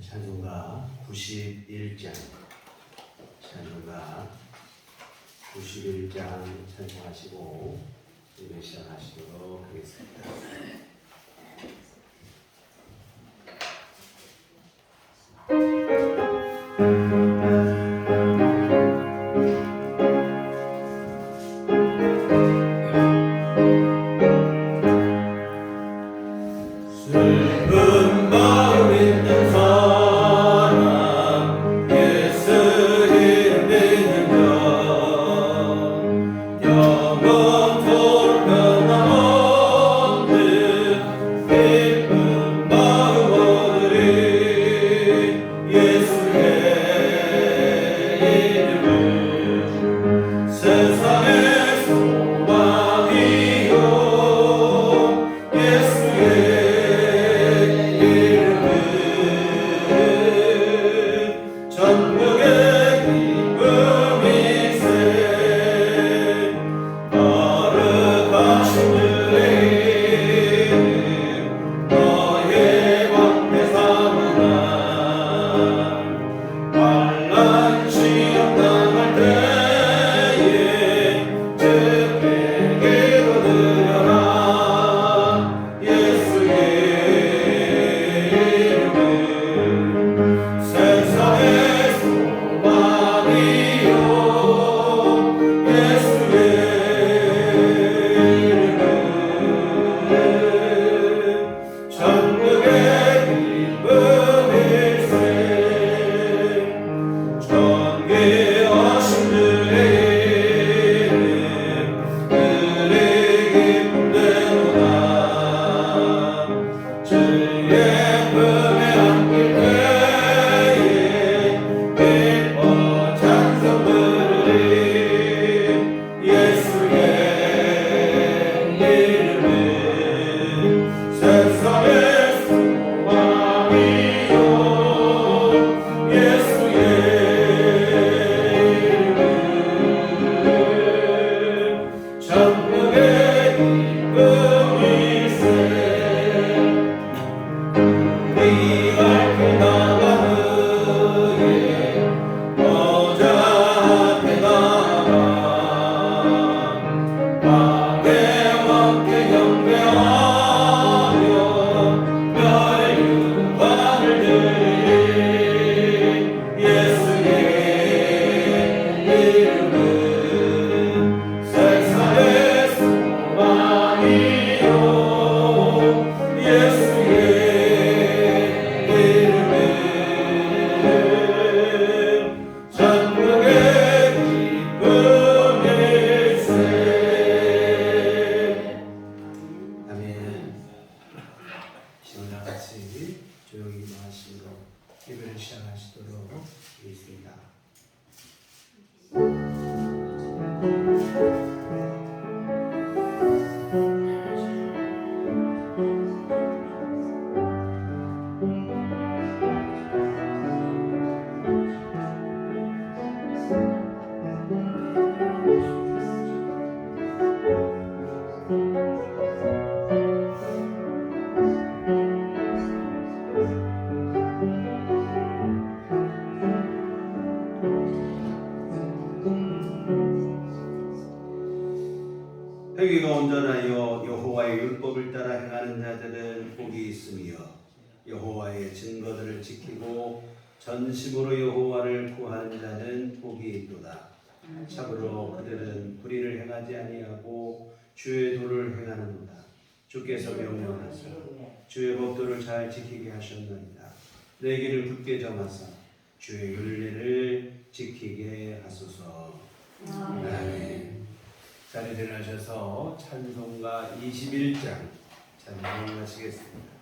찬송가 91장 찬송하시고 예배 시작하시도록 하겠습니다. 회개가 온전하여 여호와의 율법을 따라 행하는 자들은 복이 있으며 여호와의 증거들을 지키고 전심으로 여호와를 구하는 자는 복이 있도다. 참으로 그들은 불의를 행하지 아니하고 주의 도를 행하는도다. 주께서 명령하사 주의 법도를 잘 지키게 하셨나이다. 내 길을 굳게 정하사 주의 율례를 지키게 하소서. 아멘. 자리 들어가셔서 찬송가 21장 찬송하시겠습니다.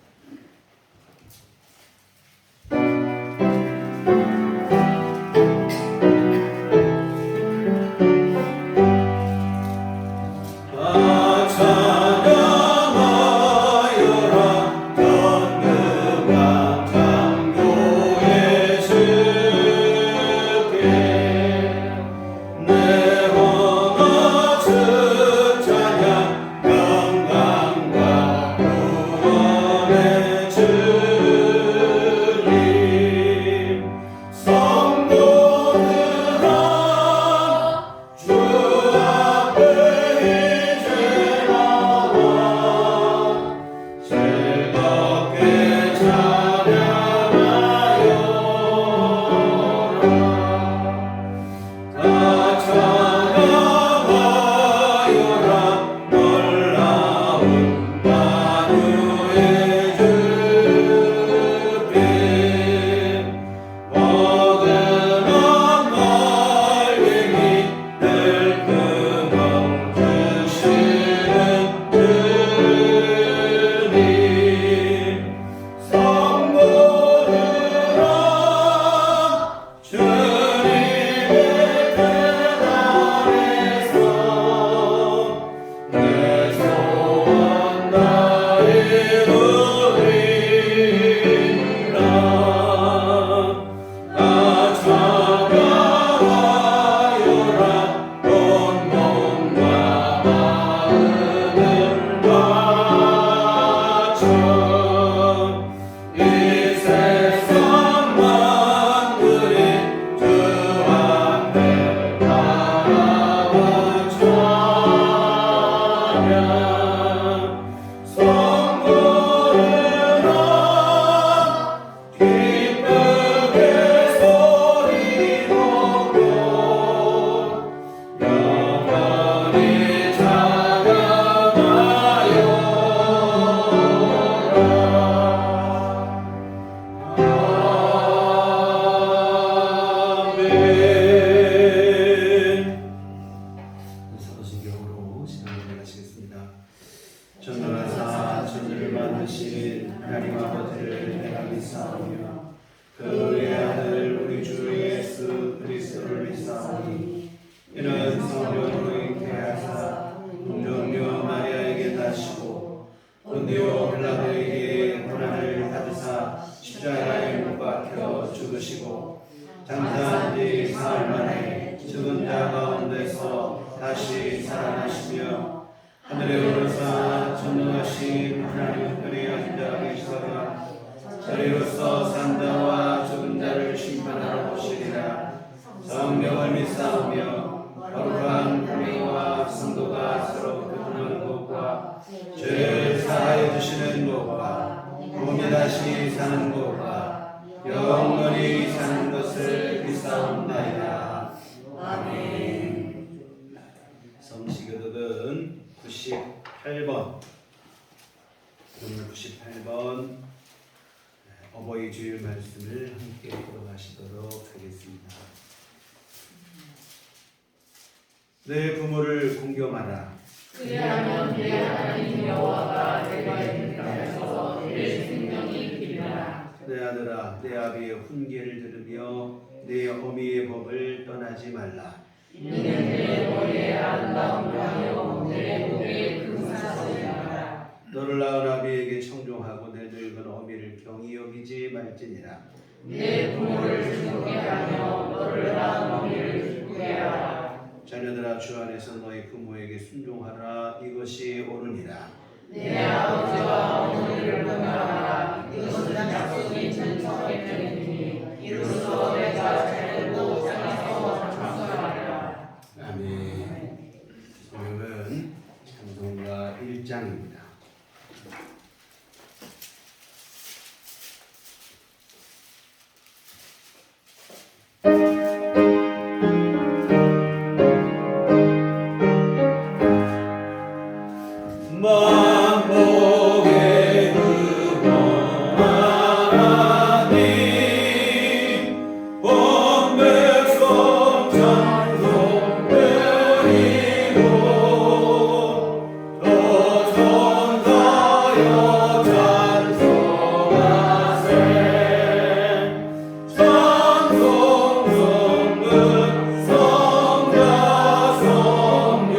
영광과 전능하사 천지를 만드신 하나님 아버지를 내가 믿사오며 그의 아들 우리 주 예수 그리스도를 믿사오니 이는 성령으로 잉태하사 동정녀 마리아에게 나시고 본디오 빌라도에게 고난을 받으사 십자가에 못 박혀 죽으시고 장사한 지 사흘 만에 죽은 자 가운데서 다시 살아나시며 하늘에 오르사 전능하신 하나님 편에 앉아 계시다가 저리로서 산자와 죽은 자를 심판하러 오시리라. 성령을 믿사오며 거룩한 공의와 성도가 서로 교통하는 것과 죄를 사하여 주시는 것과 몸이 다시 사는 것과 영원히 사는 것을 믿사옵나이다. 아멘. 성시교독은 98번 오늘 98번 어버이 주일 말씀을 함께 들어가시도록 하겠습니다. 내 부모를 공경하라. 그리하면 내 하나님 여호와가 내가 있는 땅에서 내 생명이 기리라. 내 아들아, 내 아비의 훈계를 들으며 내 어미의 법을 떠나지 말라. 이는 내 머리에 아름다운 명이요 내 목에 금사슬이라. 너를 낳은 아비에게 청종하고 내 늙은 어미를 경히 여기지 말지니라. 내 부모를 즐겁게 하며 너를 낳은 어미를 기쁘게 하라. 자녀들아, 주 안에서 너희 부모에게 순종하라. 이것이 옳으니라. 내 아버지와 어머니를 공경하라. 이것은 약속이 있는 성경이니 이로써 내가 잘되고 땅에서 장수하리라. 아멘. 오늘은 찬송가 1장입니다. 만복의 근원 하나님 온 백성 찬송 드리고 또 천사여 찬송하세 찬송 성문 성자 성령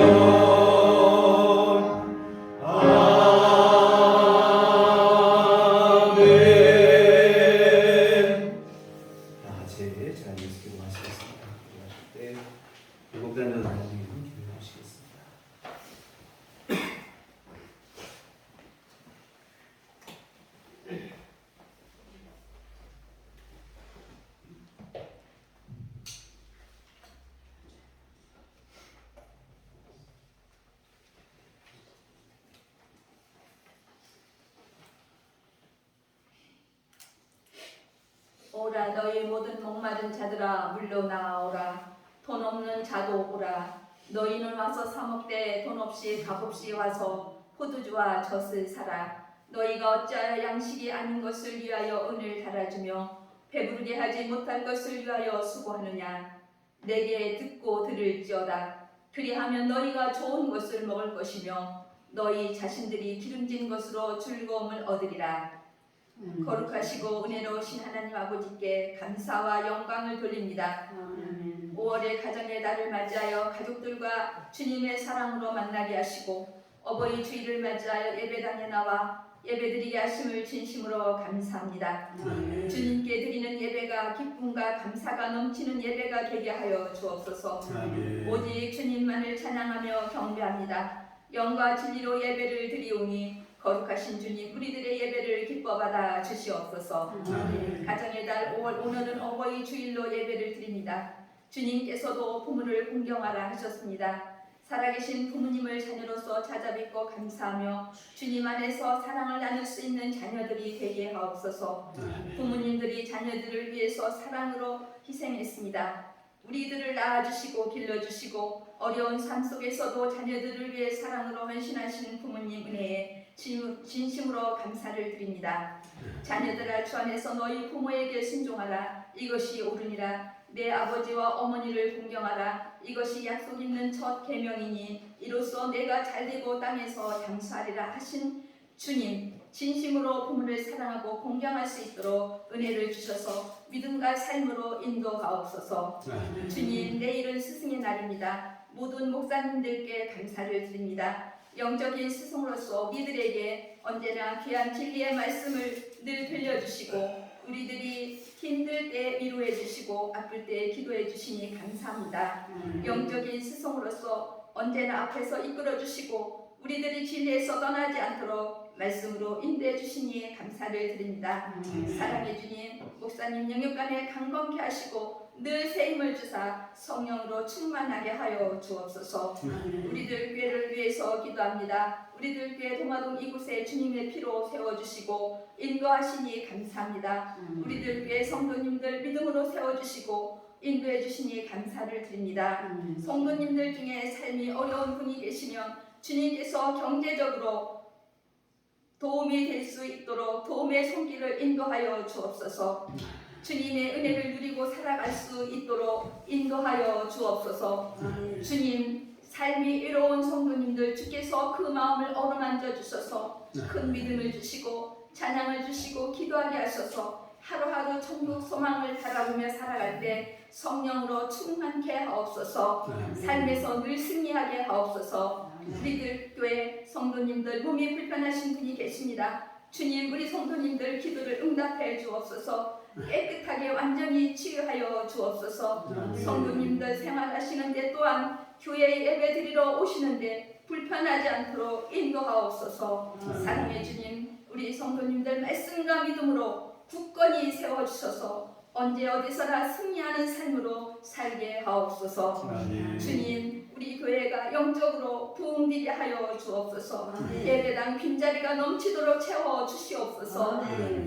오라 너희 모든 목마른 자들아 물러 나아오라. 돈 없는 자도 오라. 너희는 와서 사 먹되 돈 없이 값 없이 와서 포도주와 젖을 사라. 너희가 어찌하여 양식이 아닌 것을 위하여 은을 달아주며 배부르게 하지 못할 것을 위하여 수고하느냐. 내게 듣고 들을지어다. 그리하면 너희가 좋은 것을 먹을 것이며 너희 자신들이 기름진 것으로 즐거움을 얻으리라. 거룩하시고 은혜로우신 하나님 아버지께 감사와 영광을 돌립니다. 5월의 가정의 달을 맞이하여 가족들과 주님의 사랑으로 만나게 하시고 어버이 주일을 맞이하여 예배당에 나와 예배드리게 하심을 진심으로 감사합니다. 주님께 드리는 예배가 기쁨과 감사가 넘치는 예배가 되게 하여 주옵소서. 오직 주님만을 찬양하며 경배합니다. 영과 진리로 예배를 드리오니 거룩하신 주님 우리들의 예배를 기뻐 받아 주시옵소서. 가정의 달 5월 오늘은 어버이 주일로 예배를 드립니다. 주님께서도 부모를 공경하라 하셨습니다. 살아계신 부모님을 자녀로서 찾아뵙고 감사하며 주님 안에서 사랑을 나눌 수 있는 자녀들이 되게 하옵소서. 부모님들이 자녀들을 위해서 사랑으로 희생했습니다. 우리들을 낳아주시고 길러주시고 어려운 삶 속에서도 자녀들을 위해 사랑으로 헌신하시는 부모님 은혜에 진심으로 감사를 드립니다. 자녀들아 주 안에서 너희 부모에게 순종하라. 이것이 옳으니라. 내 아버지와 어머니를 공경하라. 이것이 약속 있는 첫 계명이니 이로써 내가 잘되고 땅에서 장수하리라 하신 주님, 진심으로 부모를 사랑하고 공경할 수 있도록 은혜를 주셔서 믿음과 삶으로 인도하옵소서. 주님, 내일은 스승의 날입니다. 모든 목사님들께 감사를 드립니다. 영적인 스승으로서 우리들에게 언제나 귀한 진리의 말씀을 늘 들려주시고 우리들이 힘들 때 위로해 주시고 아플 때 기도해 주시니 감사합니다. 영적인 스승으로서 언제나 앞에서 이끌어 주시고 우리들이 진리에서 떠나지 않도록 말씀으로 인도해 주시니 감사를 드립니다. 사랑해 주님, 목사님 영육간에 강건케 하시고 늘 새 힘을 주사 성령으로 충만하게 하여 주옵소서. 우리들 교회를 위해서 기도합니다. 우리들 교회 도마동 이곳에 주님의 피로 세워주시고 인도하시니 감사합니다. 우리들 교회 성도님들 믿음으로 세워주시고 인도해 주시니 감사를 드립니다. 성도님들 중에 삶이 어려운 분이 계시면 주님께서 경제적으로 도움이 될 수 있도록 도움의 손길을 인도하여 주옵소서. 주님의 은혜를 누리고 살아갈 수 있도록 인도하여 주옵소서. 주님, 삶이 외로운 성도님들 주께서 그 마음을 어루만져 주셔서 큰 믿음을 주시고 찬양을 주시고 기도하게 하셔서 하루하루 천국 소망을 바라보며 살아갈 때 성령으로 충만케 하옵소서. 삶에서 늘 승리하게 하옵소서. 우리들 교회 성도님들 몸이 불편하신 분이 계십니다. 주님, 우리 성도님들 기도를 응답해 주옵소서. 깨끗하게 완전히 치유하여 주옵소서. 성도님들 생활하시는데 또한 교회에 예배드리러 오시는데 불편하지 않도록 인도하옵소서. 사랑의 주님, 우리 성도님들 말씀과 믿음으로 굳건히 세워주셔서 언제 어디서나 승리하는 삶으로 살게 하옵소서. 주님, 우리 교회가 영적으로 부흥되게 하여 주옵소서. 예배당 빈자리가 넘치도록 채워 주시옵소서.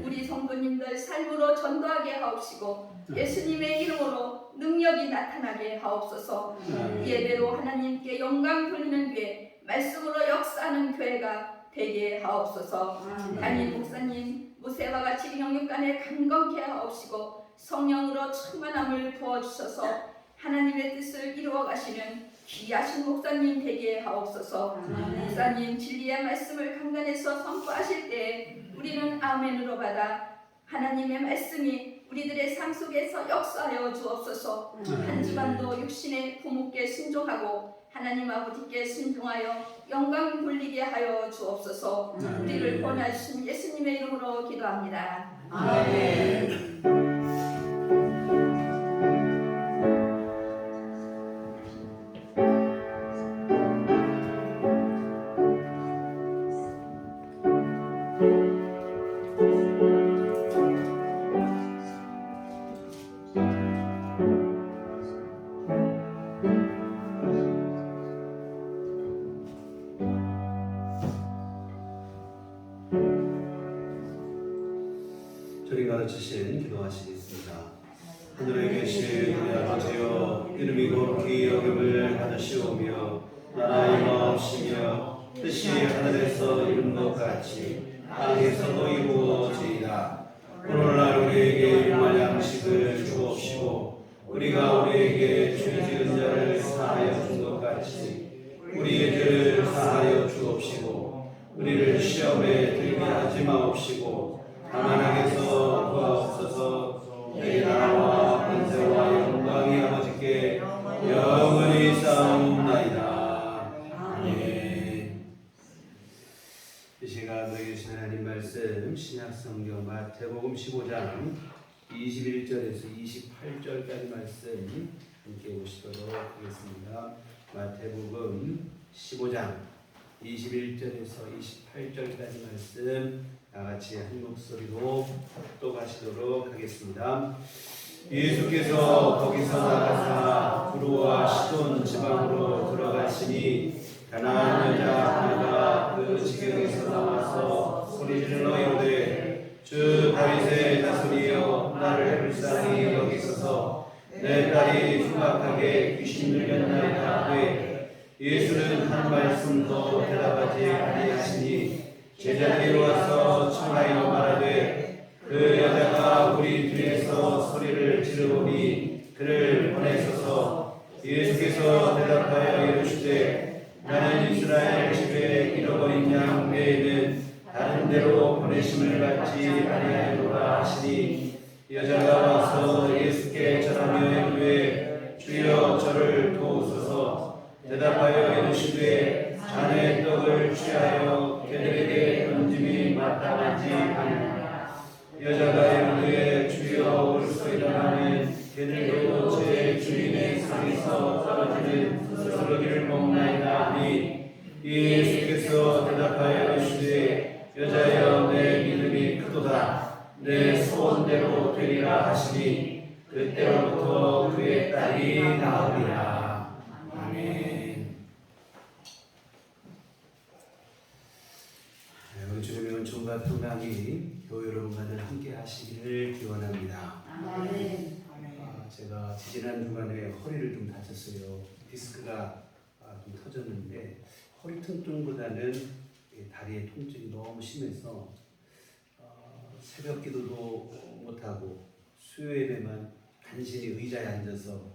우리 성도님들 삶으로 전도하게 하옵시고 예수님의 이름으로 능력이 나타나게 하옵소서. 예배로 하나님께 영광 돌리는 교회, 말씀으로 역사하는 교회가 되게 하옵소서. 담임 목사님 모세와 같이 영육간에 강건케 하옵시고 성령으로 충만함을 부어주셔서 하나님의 뜻을 이루어 가시는 귀하신 목사님 되게 하옵소서. 목사님 진리의 말씀을 강단에서 선포하실 때 우리는 아멘으로 받아 하나님의 말씀이 우리들의 삶 속에서 역사하여 주옵소서. 한 집안도 육신의 부모께 순종하고 하나님 아버지께 순종하여 영광 돌리게 하여 주옵소서. 우리를 구원하신 예수님의 이름으로 기도합니다. 아멘. 저리 가르치신 기도하시겠습니다. 하늘에 계신 우리 아버지여, 이름이 거룩히 여김을 받으시오며 나라임 없으며 뜻이 하늘에서 이룬 것 같이 땅에서도 이루어지이다. 오늘날 우리에게 일용할 양식을 주옵시고 우리가 우리에게 죄 지은 자를 사하여 준 것 같이 우리의 죄를 사하여 주옵시고 우리를 시험에 들게 하지 마옵시고 다만 악에서 구하옵소서. 내 나라와 권세와 영광이 아버지께 영원히 쌓옵나이다. 아멘. 이 시간 너희 주신 하나님 말씀 신약성경 마태복음 15장 21절에서 28절까지 말씀 함께 보시도록 하겠습니다. 마태복음 15장 21절에서 28절까지 말씀 다같이 한 목소리로 독독하시도록 하겠습니다. 예수께서 거기서 나가사 두로와 시돈 지방으로 들어가시니 가나안 여자 하나가 그 지경에서 나와서 소리질러 이르되 주 다윗의 자손이여 나를 불쌍히 여기소서. 내 딸이 흉악하게 귀신 들렸나이다 하되 예수는 한 말씀도 대답하지 아니하시니 제자들이 와서 청하여 말하되 그 여자가 우리 뒤에서 소리를 지르오니 그를 보내소서. 예수께서 대답하여 이르시되 나는 이스라엘 집에 잃어버린 양 외에는 다른 데로 보내심을 받지 아니하노라 하시니 여자가 와서 예수께 절하며 이르되 주여 저를 도우소서. 대답하여 이르시되 자네 떡을 취하여 개들에게 던짐이 마땅하지 않느냐. 여자가 이르되 주여 올소이다마는 개들도 제 주인의 상에서 떨어지는 스스러기를 먹나이다 하니 예수께서 대답하여 이르시되 여자여 내 믿음이 크도다. 내 소원대로 되리라 하시니 그때로부터 그의 딸이 나으리라. 아멘. 우리 주님의 은총과 평강이 교회 여러분과늘 함께 하시기를 기원합니다. 아멘. 제가 지난 주간에 허리를 좀 다쳤어요. 디스크가 좀 터졌는데 허리 통증보다는 다리의 통증이 너무 심해서 새벽 기도도 못하고 수요일에만 간신히 의자에 앉아서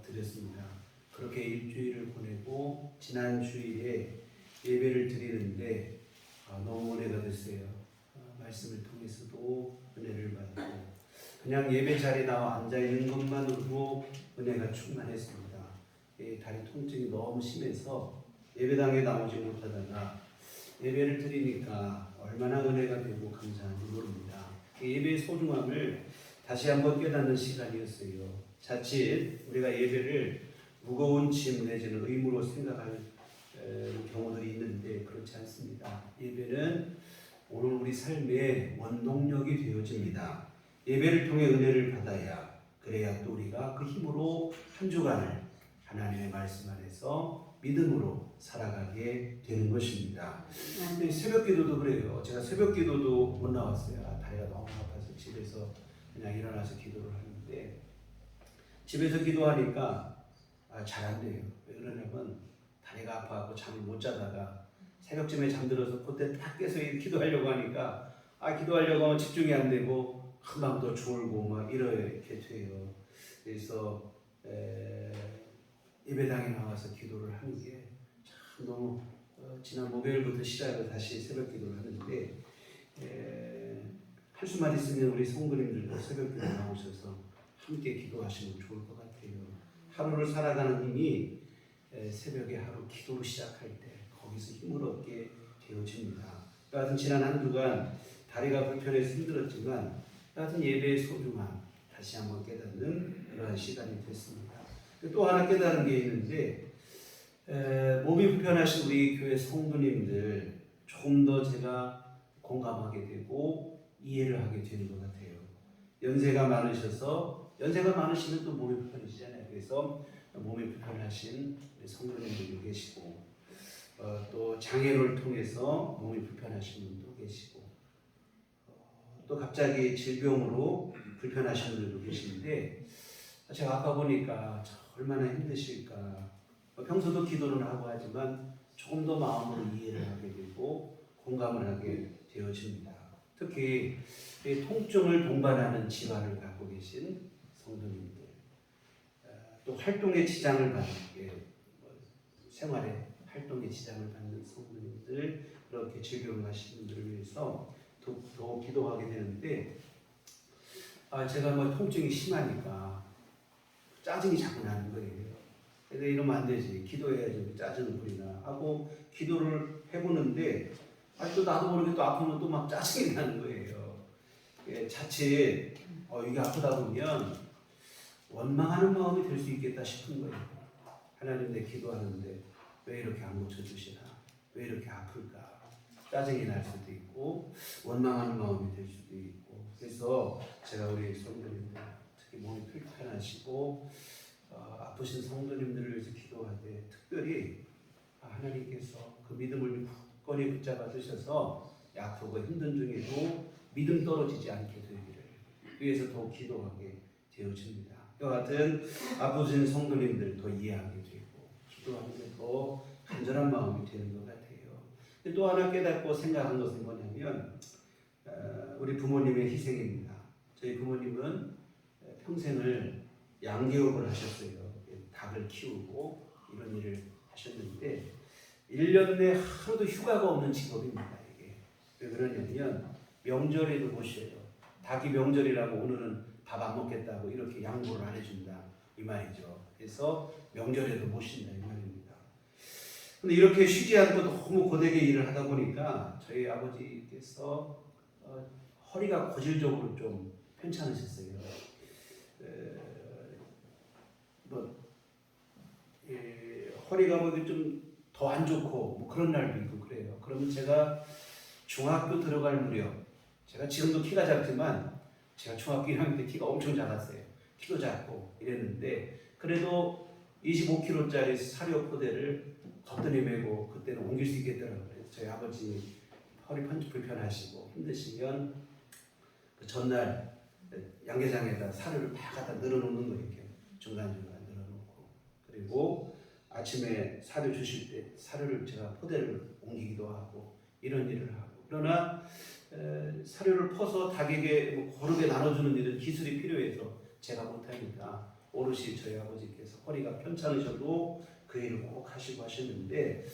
드렸습니다. 그렇게 일주일을 보내고 지난 주일에 예배를 드리는데 너무 은혜가 됐어요. 말씀을 통해서도 은혜를 받고 그냥 예배 자리에 나와 앉아있는 것만으로도 은혜가 충만했습니다. 다리 통증이 너무 심해서 예배당에 나오지 못하다가 예배를 드리니까 얼마나 은혜가 되고 감사한지 모릅니다. 예배의 소중함을 다시 한번 깨닫는 시간이었어요. 자칫 우리가 예배를 무거운 짐 내지는 의무로 생각할 경우들이 있는데 그렇지 않습니다. 예배는 오늘 우리 삶의 원동력이 되어집니다. 예배를 통해 은혜를 받아야 그래야 또 우리가 그 힘으로 한 주간을 하나님의 말씀 안에서 믿음으로 살아가게 되는 것입니다. 새벽 기도도 그래요. 제가 새벽 기도도 못 나왔어요. 다리가 너무 아파서 집에서 그냥 일어나서 기도를 하는데 집에서 기도하니까 잘 안 돼요. 왜 그러냐면 다리가 아파서 잠을 못 자다가 새벽쯤에 잠들어서 그때 딱 깨서 기도하려고 하니까 기도하려고 하면 집중이 안 되고 금방 또 졸고 막 이렇게 돼요. 그래서 예배당에 나와서 기도를 하는 게 참 너무 지난 목요일부터 시작해서 다시 새벽 기도를 하는데 할 수만 있으면 우리 성도님들도 새벽 기도 나오셔서 함께 기도하시면 좋을 것 같아요. 하루를 살아가는 힘이 새벽에 하루 기도로 시작할 때 거기서 힘을 얻게 되어집니다. 같은 지난 한 주간 다리가 불편해서 힘들었지만 같은 예배의 소중함 다시 한번 깨닫는 그러한 시간이 됐습니다. 또 하나 깨달은 게 있는데 몸이 불편하신 우리 교회 성도님들 조금 더 제가 공감하게 되고 이해를 하게 되는 것 같아요. 연세가 많으시면 또 몸이 불편하시잖아요. 그래서 몸이 불편하신 성도님들도 계시고 또 장애를 통해서 몸이 불편하신 분도 계시고 또 갑자기 질병으로 불편하신 분들도 계시는데 제가 아까 보니까 참 얼마나 힘드실까. 평소도 기도를 하고 하지만 조금 더 마음으로 이해를 하게 되고 공감을 하게 되어집니다. 특히 이 통증을 동반하는 질환을 갖고 계신 성도님들, 또 활동에 지장을 받는 생활에 활동에 지장을 받는 성도님들, 그렇게 질병하시는 분들을 위해서 더 기도하게 되는데, 제가 뭐 통증이 심하니까 짜증이 자꾸 나는 거예요. 근데 이러면 안 되지. 기도해야지. 짜증을 부리나 하고 기도를 해보는데, 또 나도 모르게 또 아프면 또 막 짜증이 나는 거예요. 자칫 이게 아프다 보면 원망하는 마음이 될 수 있겠다 싶은 거예요. 하나님, 내 기도하는데 왜 이렇게 안 고쳐주시나? 왜 이렇게 아플까? 짜증이 날 수도 있고 원망하는 마음이 될 수도 있고. 그래서 제가 우리 성도님들, 특히 몸이 불편하시고 아프신 성도님들을 위해서 기도하되, 특별히 하나님께서 그 믿음을 굳건히 붙잡아 주셔서 아프고 힘든 중에도 믿음 떨어지지 않게 되기를 위해서 더욱 기도하게 되어집니다. 이와 같은 아프신 성도님들 더 이해하게 되고 기도하는 게 더 간절한 마음이 되는 것 같아요. 또 하나 깨닫고 생각한 것은 뭐냐면, 우리 부모님의 희생입니다. 저희 부모님은 평생을 양계업을 하셨어요. 닭을 키우고 이런 일을 하셨는데 1년 내 하루도 휴가가 없는 직업입니다. 이게 왜 그러냐면 명절에도 모셔요. 닭이 명절이라고 오늘은 밥 안 먹겠다고 이렇게 양보를 안 해준다 이 말이죠. 그래서 명절에도 모신다 이 말입니다. 근데 이렇게 쉬지 않고 너무 고되게 일을 하다 보니까 저희 아버지께서 허리가 고질적으로 좀 편찮으셨어요. 허리가 뭐 좀 더 안 좋고 뭐 그런 날도 있고 그래요. 그러면 제가 중학교 들어갈 무렵, 제가 지금도 키가 작지만 제가 중학교 1학년 때 키가 엄청 작았어요. 키도 작고 이랬는데 그래도 25kg짜리 사료 포대를 덧더니 메고 그때는 옮길 수 있겠더라고요. 저희 아버지 허리 불편하시고 힘드시면 그 전날 양계장에다 사료를 다 갖다 늘어놓는 거예요. 이렇게 중간중간 늘어놓고, 그리고 아침에 사료 주실 때 사료를 제가 포대를 옮기기도 하고 이런 일을 하고. 그러나 사료를 퍼서 닭에게 뭐 고르게 나눠주는 일은 기술이 필요해서 제가 못하니까 오롯이 저희 아버지께서 허리가 편찮으셔도 그 일을 꼭 하시고 하셨는데,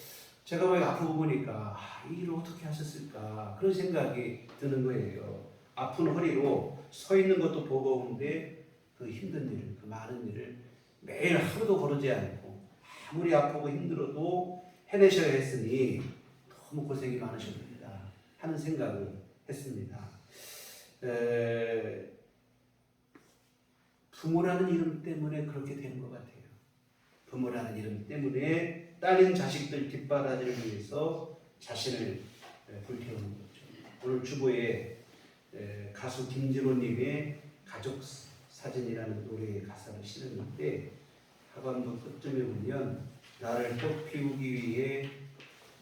제가 왜 아프고 보니까 이 일을 어떻게 하셨을까 그런 생각이 드는 거예요. 아픈 허리로 서 있는 것도 버거운데 그 힘든 일을, 그 많은 일을 매일 하루도 거르지 않고 아무리 아프고 힘들어도 해내셔야 했으니 너무 고생이 많으셨습니다 하는 생각을 했습니다. 부모라는 이름 때문에 그렇게 되는 것 같아요. 부모라는 이름 때문에 딸린 자식들 뒷바라지를 위해서 자신을 불태우는 거죠. 오늘 주보에 가수 김진호님의 가족 사진이라는 노래의 가사를 실었는데 하반부 끝쯤에 보면 나를 꽃피우기 위해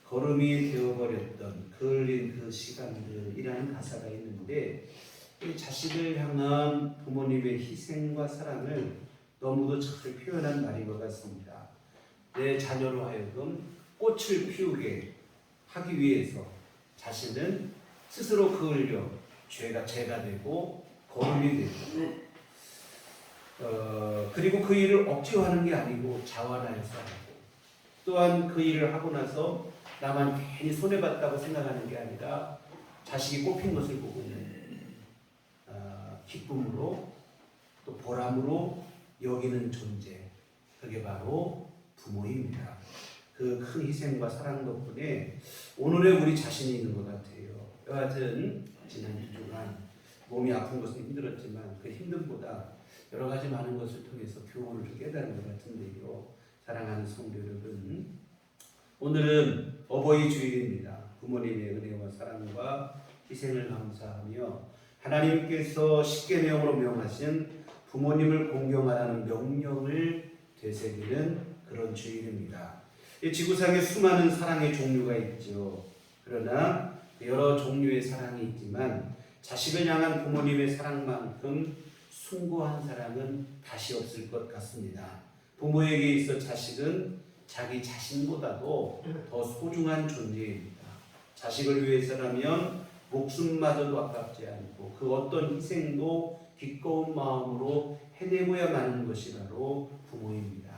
걸음이 되어버렸던 그을린 그 시간들이라는 가사가 있는데, 이 자식을 향한 부모님의 희생과 사랑을 너무도 잘 표현한 말인 것 같습니다. 내 자녀로 하여금 꽃을 피우게 하기 위해서 자신은 스스로 그을려 죄가 되고 거름이 되고, 그리고 그 일을 억지로 하는 게 아니고 자원하여서 하고, 또한 그 일을 하고 나서 나만 괜히 손해봤다고 생각하는 게 아니라 자식이 꽃핀 것을 보고는 기쁨으로 또 보람으로 여기는 존재, 그게 바로 부모입니다. 그 큰 희생과 사랑 덕분에 오늘의 우리 자신이 있는 것 같아요. 여하튼 지난 2주간 몸이 아픈 것은 힘들었지만 그 힘듦보다 여러 가지 많은 것을 통해서 교훈을 좀 깨달은 것 같은데요. 사랑하는 성도 여러분, 오늘은 어버이 주일입니다. 부모님의 은혜와 사랑과 희생을 감사하며 하나님께서 십계명으로 명하신 부모님을 공경하라는 명령을 되새기는 그런 주일입니다. 이 지구상에 수많은 사랑의 종류가 있죠. 그러나 여러 종류의 사랑이 있지만 자식을 향한 부모님의 사랑만큼 숭고한 사랑은 다시 없을 것 같습니다. 부모에게 있어 자식은 자기 자신보다도 더 소중한 존재입니다. 자식을 위해서라면 목숨마저도 아깝지 않고 그 어떤 희생도 기꺼운 마음으로 해내고야 마는 것이 바로 부모입니다.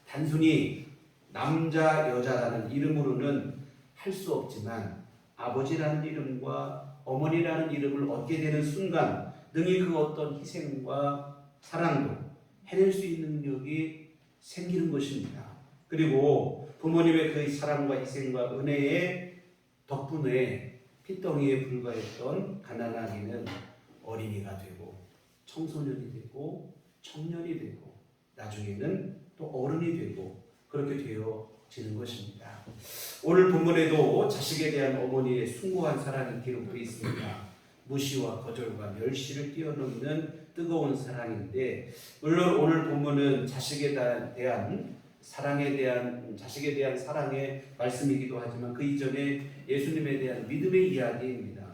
단순히 남자, 여자라는 이름으로는 할 수 없지만 아버지라는 이름과 어머니라는 이름을 얻게 되는 순간 능히 그 어떤 희생과 사랑도 해낼 수 있는 능력이 생기는 것입니다. 그리고 부모님의 그 사랑과 희생과 은혜의 덕분에 핏덩이에 불과했던 가난한 아기는 어린이가 되고 청소년이 되고 청년이 되고 나중에는 또 어른이 되고 그렇게 되어지는 것입니다. 오늘 본문에도 자식에 대한 어머니의 숭고한 사랑이 기록되어 있습니다. 무시와 거절과 멸시를 뛰어넘는 뜨거운 사랑인데, 물론 오늘 본문은 자식에 대한 자식에 대한 사랑의 말씀이기도 하지만 그 이전에 예수님에 대한 믿음의 이야기입니다.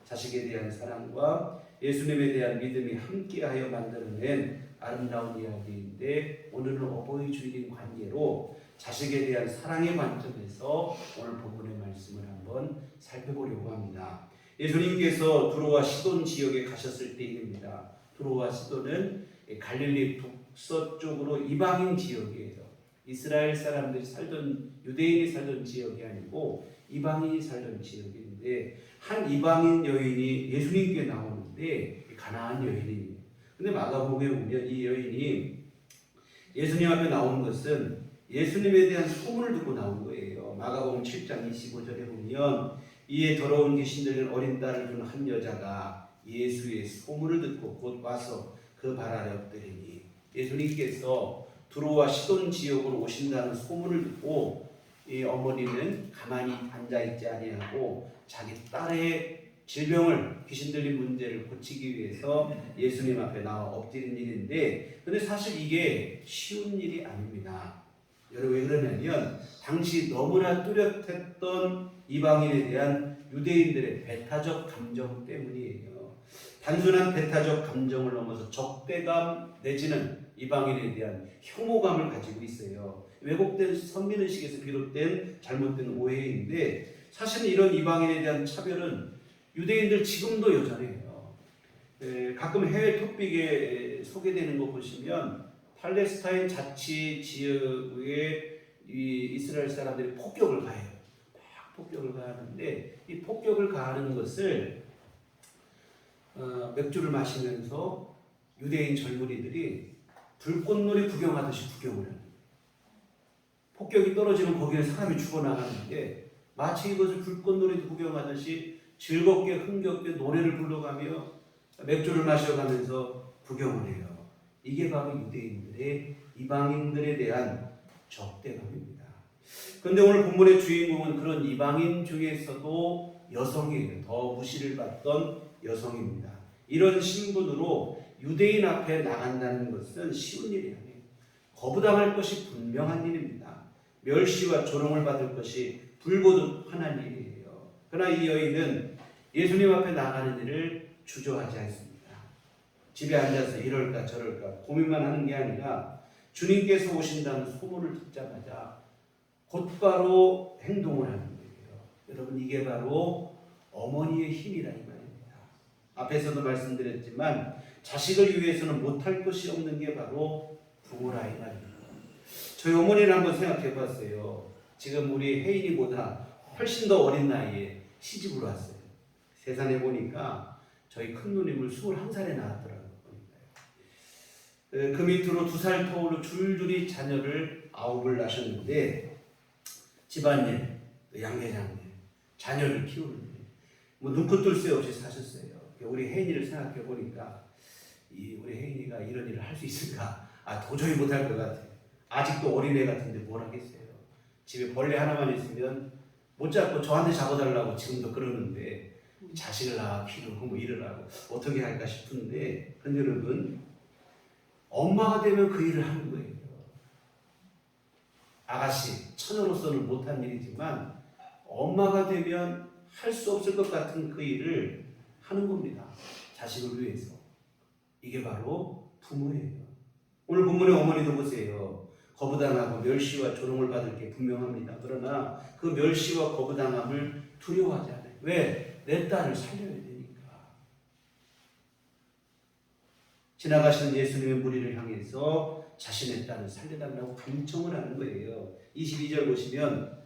자식에 대한 사랑과 예수님에 대한 믿음이 함께하여 만들어낸 아름다운 이야기인데, 오늘은 어버이 주일인 관계로 자식에 대한 사랑의 관점에서 오늘 본문의 말씀을 한번 살펴보려고 합니다. 예수님께서 두로와 시돈 지역에 가셨을 때입니다. 두로와 시돈은 갈릴리 북서쪽으로 이방인 지역이에요. 이스라엘 사람들이 살던, 유대인이 살던 지역이 아니고 이방인이 살던 지역인데, 한 이방인 여인이 예수님께 나오는데 가나안 여인이에요. 근데 마가복음에 보면 이 여인이 예수님 앞에 나오는 것은 예수님에 대한 소문을 듣고 나온 거예요. 마가복음 7장 25절에 보면 이에 더러운 귀신들은 어린 딸을 둔 한 여자가 예수의 소문을 듣고 곧 와서 그 발 아래 엎드리니, 예수님께서 두로와 시돈 지역으로 오신다는 소문을 듣고 이 어머니는 가만히 앉아있지 아니하고 자기 딸의 질병을, 귀신 들린 문제를 고치기 위해서 예수님 앞에 나와 엎드린 일인데, 근데 사실 이게 쉬운 일이 아닙니다. 여러분, 왜 그러냐면 당시 너무나 뚜렷했던 이방인에 대한 유대인들의 배타적 감정 때문이에요. 단순한 배타적 감정을 넘어서 적대감 내지는 이방인에 대한 혐오감을 가지고 있어요. 왜곡된 선민의식에서 비롯된 잘못된 오해인데, 사실 이런 이방인에 대한 차별은 유대인들 지금도 여전해요. 가끔 해외 토픽에 소개되는 거 보시면 팔레스타인 자치 지역에 이 이스라엘 사람들이 폭격을 가해요. 막 폭격을 가하는데, 이 폭격을 가하는 것을 맥주를 마시면서 유대인 젊은이들이 불꽃놀이 구경하듯이 구경을 해요. 폭격이 떨어지면 거기에 사람이 죽어나가는데 마치 이것을 불꽃놀이 구경하듯이 즐겁게 흥겹게 노래를 불러가며 맥주를 마셔가면서 구경을 해요. 이게 바로 유대인들의 이방인들에 대한 적대감입니다. 그런데 오늘 본문의 주인공은 그런 이방인 중에서도 여성이에요. 더 무시를 받던 여성입니다. 이런 신분으로 유대인 앞에 나간다는 것은 쉬운 일이 아니에요. 거부당할 것이 분명한 일입니다. 멸시와 조롱을 받을 것이 불보듯 뻔한 일이에요. 그러나 이 여인은 예수님 앞에 나가는 일을 주저하지 않습니다. 집에 앉아서 이럴까 저럴까 고민만 하는 게 아니라 주님께서 오신다는 소문을 듣자마자 곧바로 행동을 하는 거예요. 여러분, 이게 바로 어머니의 힘이라 이 말입니다. 앞에서도 말씀드렸지만 자식을 위해서는 못할 것이 없는 게 바로 부모라 이 말입니다. 저희 어머니를 한번 생각해 봤어요. 지금 우리 혜인이보다 훨씬 더 어린 나이에 시집을 왔어요. 세상에 보니까 저희 큰 누님을 21살에 낳았더라고요. 그 밑으로 2살 터울로 줄줄이 자녀를 9을 낳으셨는데, 집안일, 양계장일, 자녀를 키우는 일, 뭐 눈코 뜰 새 없이 사셨어요. 우리 혜인이를 생각해 보니까 우리 혜인이가 이런 일을 할 수 있을까? 도저히 못할 것 같아요. 아직도 어린애 같은데 뭘 하겠어요. 집에 벌레 하나만 있으면 못 잡고 저한테 잡아달라고 지금도 그러는데, 자식을 낳아 키우고 뭐 일을 하고 어떻게 할까 싶은데, 근데 여러분, 엄마가 되면 그 일을 하는 거예요. 아가씨, 처녀로서는 못한 일이지만 엄마가 되면 할 수 없을 것 같은 그 일을 하는 겁니다. 자식을 위해서. 이게 바로 부모예요. 오늘 본문의 어머니도 보세요. 거부당하고 멸시와 조롱을 받을 게 분명합니다. 그러나 그 멸시와 거부당함을 두려워하지 않아요. 왜? 내 딸을 살려야 되니까. 지나가시는 예수님의 무리를 향해서 자신의 딸을 살려달라고 간청을 하는 거예요. 22절 보시면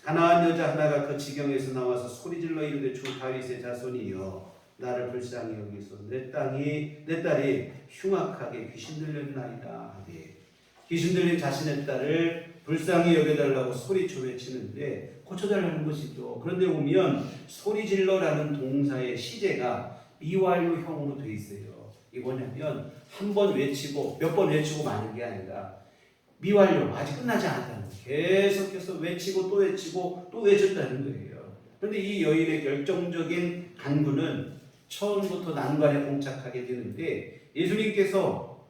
가나안 여자 하나가 그 지경에서 나와서 소리질러 이르되 주 다윗의 자손이여 나를 불쌍히 여기소 내 딸이 흉악하게 귀신 들렸나이다 하되 귀신 들린 자신의 딸을 불쌍히 여겨달라고 소리쳐 외치는데 고쳐달라는 것이죠. 그런데 보면 소리질러라는 동사의 시제가 미완료형으로 되어 있어요. 이게 뭐냐면 한 번 외치고 몇 번 외치고 마는 게 아니라 미완료, 아직 끝나지 않았다는 거예요. 계속해서 외치고 또 외쳤다는 거예요. 그런데 이 여인의 결정적인 간구는 처음부터 난관에 봉착하게 되는데 예수님께서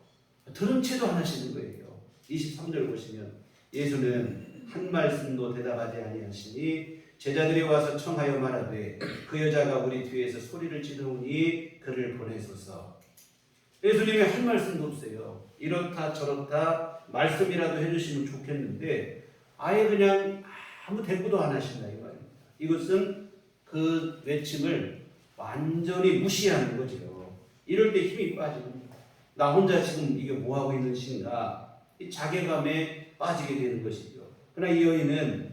들은 채도 안 하시는 거예요. 23절 보시면 예수는 한 말씀도 대답하지 아니하시니 제자들이 와서 청하여 말하되 그 여자가 우리 뒤에서 소리를 지르니 그를 보내소서. 예수님이 할 말씀도 없어요. 이렇다 저렇다 말씀이라도 해주시면 좋겠는데 아예 그냥 아무 대꾸도 안 하신다 이 말입니다. 이것은 그 외침을 완전히 무시하는 거죠. 이럴 때 힘이 빠지고 나 혼자 지금 이게 뭐하고 있는 신가 이 자괴감에 빠지게 되는 것이죠. 그러나 이 여인은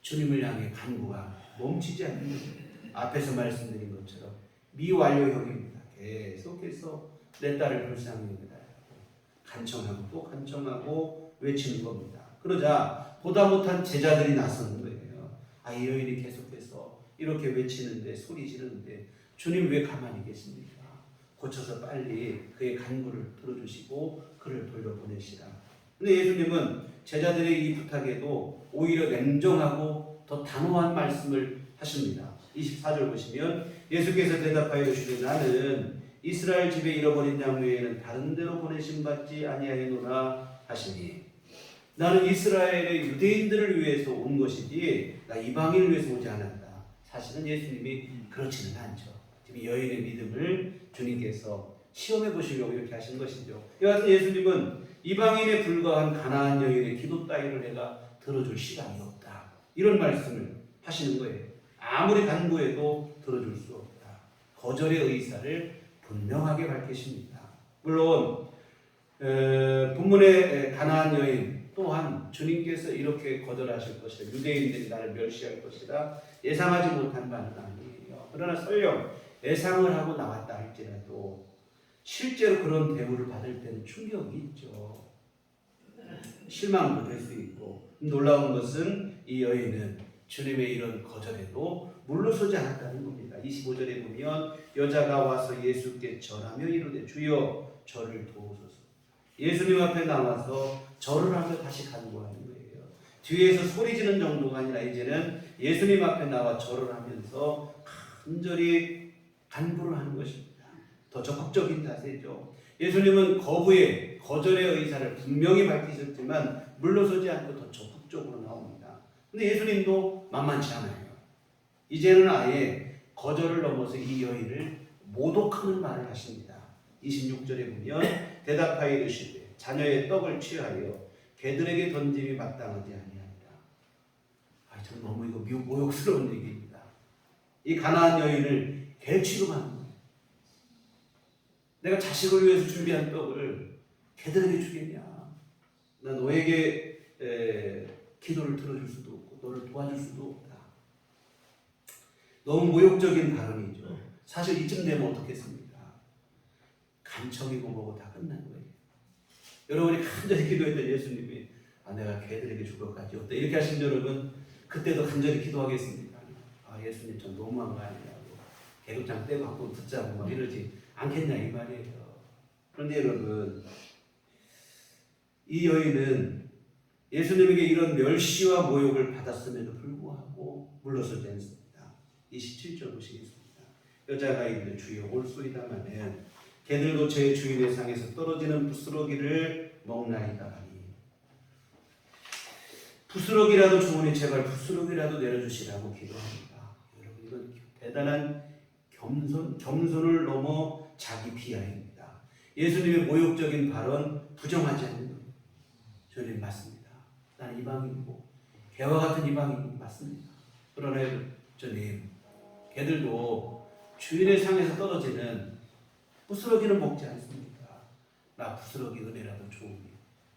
주님을 향해 간구가 멈추지 않는 거죠. 앞에서 말씀드린 것처럼 미완료형입니다. 계속해서 내 딸을 불쌍히 여기다 간청하고 또 간청하고 외치는 겁니다. 그러자 보다 못한 제자들이 나서는 거예요. 이 여인이 계속해서 이렇게 외치는데 소리 지르는데 주님 왜 가만히 계십니까? 고쳐서 빨리 그의 간구를 들어주시고 그를 돌려보내시라. 근데 예수님은 제자들의 이 부탁에도 오히려 냉정하고 더 단호한 말씀을 하십니다. 24절 보시면 예수께서 대답하여 이르시되 나는 이스라엘 집에 잃어버린 양 외에는 다른 데로 보내심 받지 아니하노라 하시니 나는 이스라엘의 유대인들을 위해서 온 것이지 나 이방인을 위해서 오지 않았다. 사실은 예수님이 그렇지는 않죠. 지금 여인의 믿음을 주님께서 시험해 보시려고 이렇게 하신 것이죠. 여하튼 예수님은 이방인에 불과한 가나안 여인의 기도 따위를 내가 들어줄 시간이 없다. 이런 말씀을 하시는 거예요. 아무리 간구해도 들어줄 수 없다. 거절의 의사를 분명하게 밝히십니다. 물론 본문의 가나안 여인 또한 주님께서 이렇게 거절하실 것이다. 유대인들이 나를 멸시할 것이다. 예상하지 못한 바는 아니에요. 그러나 설령 예상을 하고 나왔다 할지라도 실제로 그런 대우를 받을 때는 충격이 있죠. 실망도 될 수 있고 놀라운 것은 이 여인은 주님의 이런 거절에도 물러서지 않았다는 겁니다. 25절에 보면 여자가 와서 예수께 절하며 이르되 주여 저를 도우소서. 예수님 앞에 나와서 절을 하며 다시 간구하는 거예요. 뒤에서 소리지는 정도가 아니라 이제는 예수님 앞에 나와 절을 하면서 간절히 간구를 하는 것입니다. 더 적극적인 자세죠. 예수님은 거절의 의사를 분명히 밝히셨지만 물러서지 않고 더 적극적으로 나옵니다. 근데 예수님도 만만치 않아요. 이제는 아예 거절을 넘어서 이 여인을 모독하는 말을 하십니다. 26절에 보면 대답하여 이르시되 자녀의 떡을 취하여 개들에게 던짐이 마땅하지 아니하니라. 참 너무 이거 모욕스러운 얘기입니다. 이 가나안 여인을 개 취급하는 거예요. 내가 자식을 위해서 준비한 떡을 개들에게 주겠냐? 나 너에게 기도를 들어줄 수도 없고 너를 도와줄 수도 없다. 너무 모욕적인 발언이죠. 사실 이쯤 되면 어떻겠습니까? 간청이고 뭐고 다 끝난 거예요. 여러분이 간절히 기도했던 예수님이 내가 개들에게 줄 것까지 없다 이렇게 하신 여러분 그때도 간절히 기도하겠습니까? 예수님 전 너무한 거 아니냐고 개급장 떼고 한번 붙자고 막 이러지 않겠냐 이 말이에요. 그런데 여러분 이 여인은 예수님에게 이런 멸시와 모욕을 받았음에도 불구하고 물러서지 않습니다. 27절 보시겠습니다. 여자가 이르되 주여 올소이다마는 개들도 제 주인의 상에서 떨어지는 부스러기를 먹나이다 하니 부스러기라도 좋으니 제발 부스러기라도 내려주시라고 기도합니다. 여러분 이건 대단한 겸손을 넘어 자기 비하입니다. 예수님의 모욕적인 발언 부정하지 않는 것. 저는 맞습니다. 나는 이방인이고 개와 같은 이방인이 맞습니다. 그러나 저님, 개들도 주인의 상에서 떨어지는 부스러기는 먹지 않습니까? 나 부스러기 은혜라도 좋으니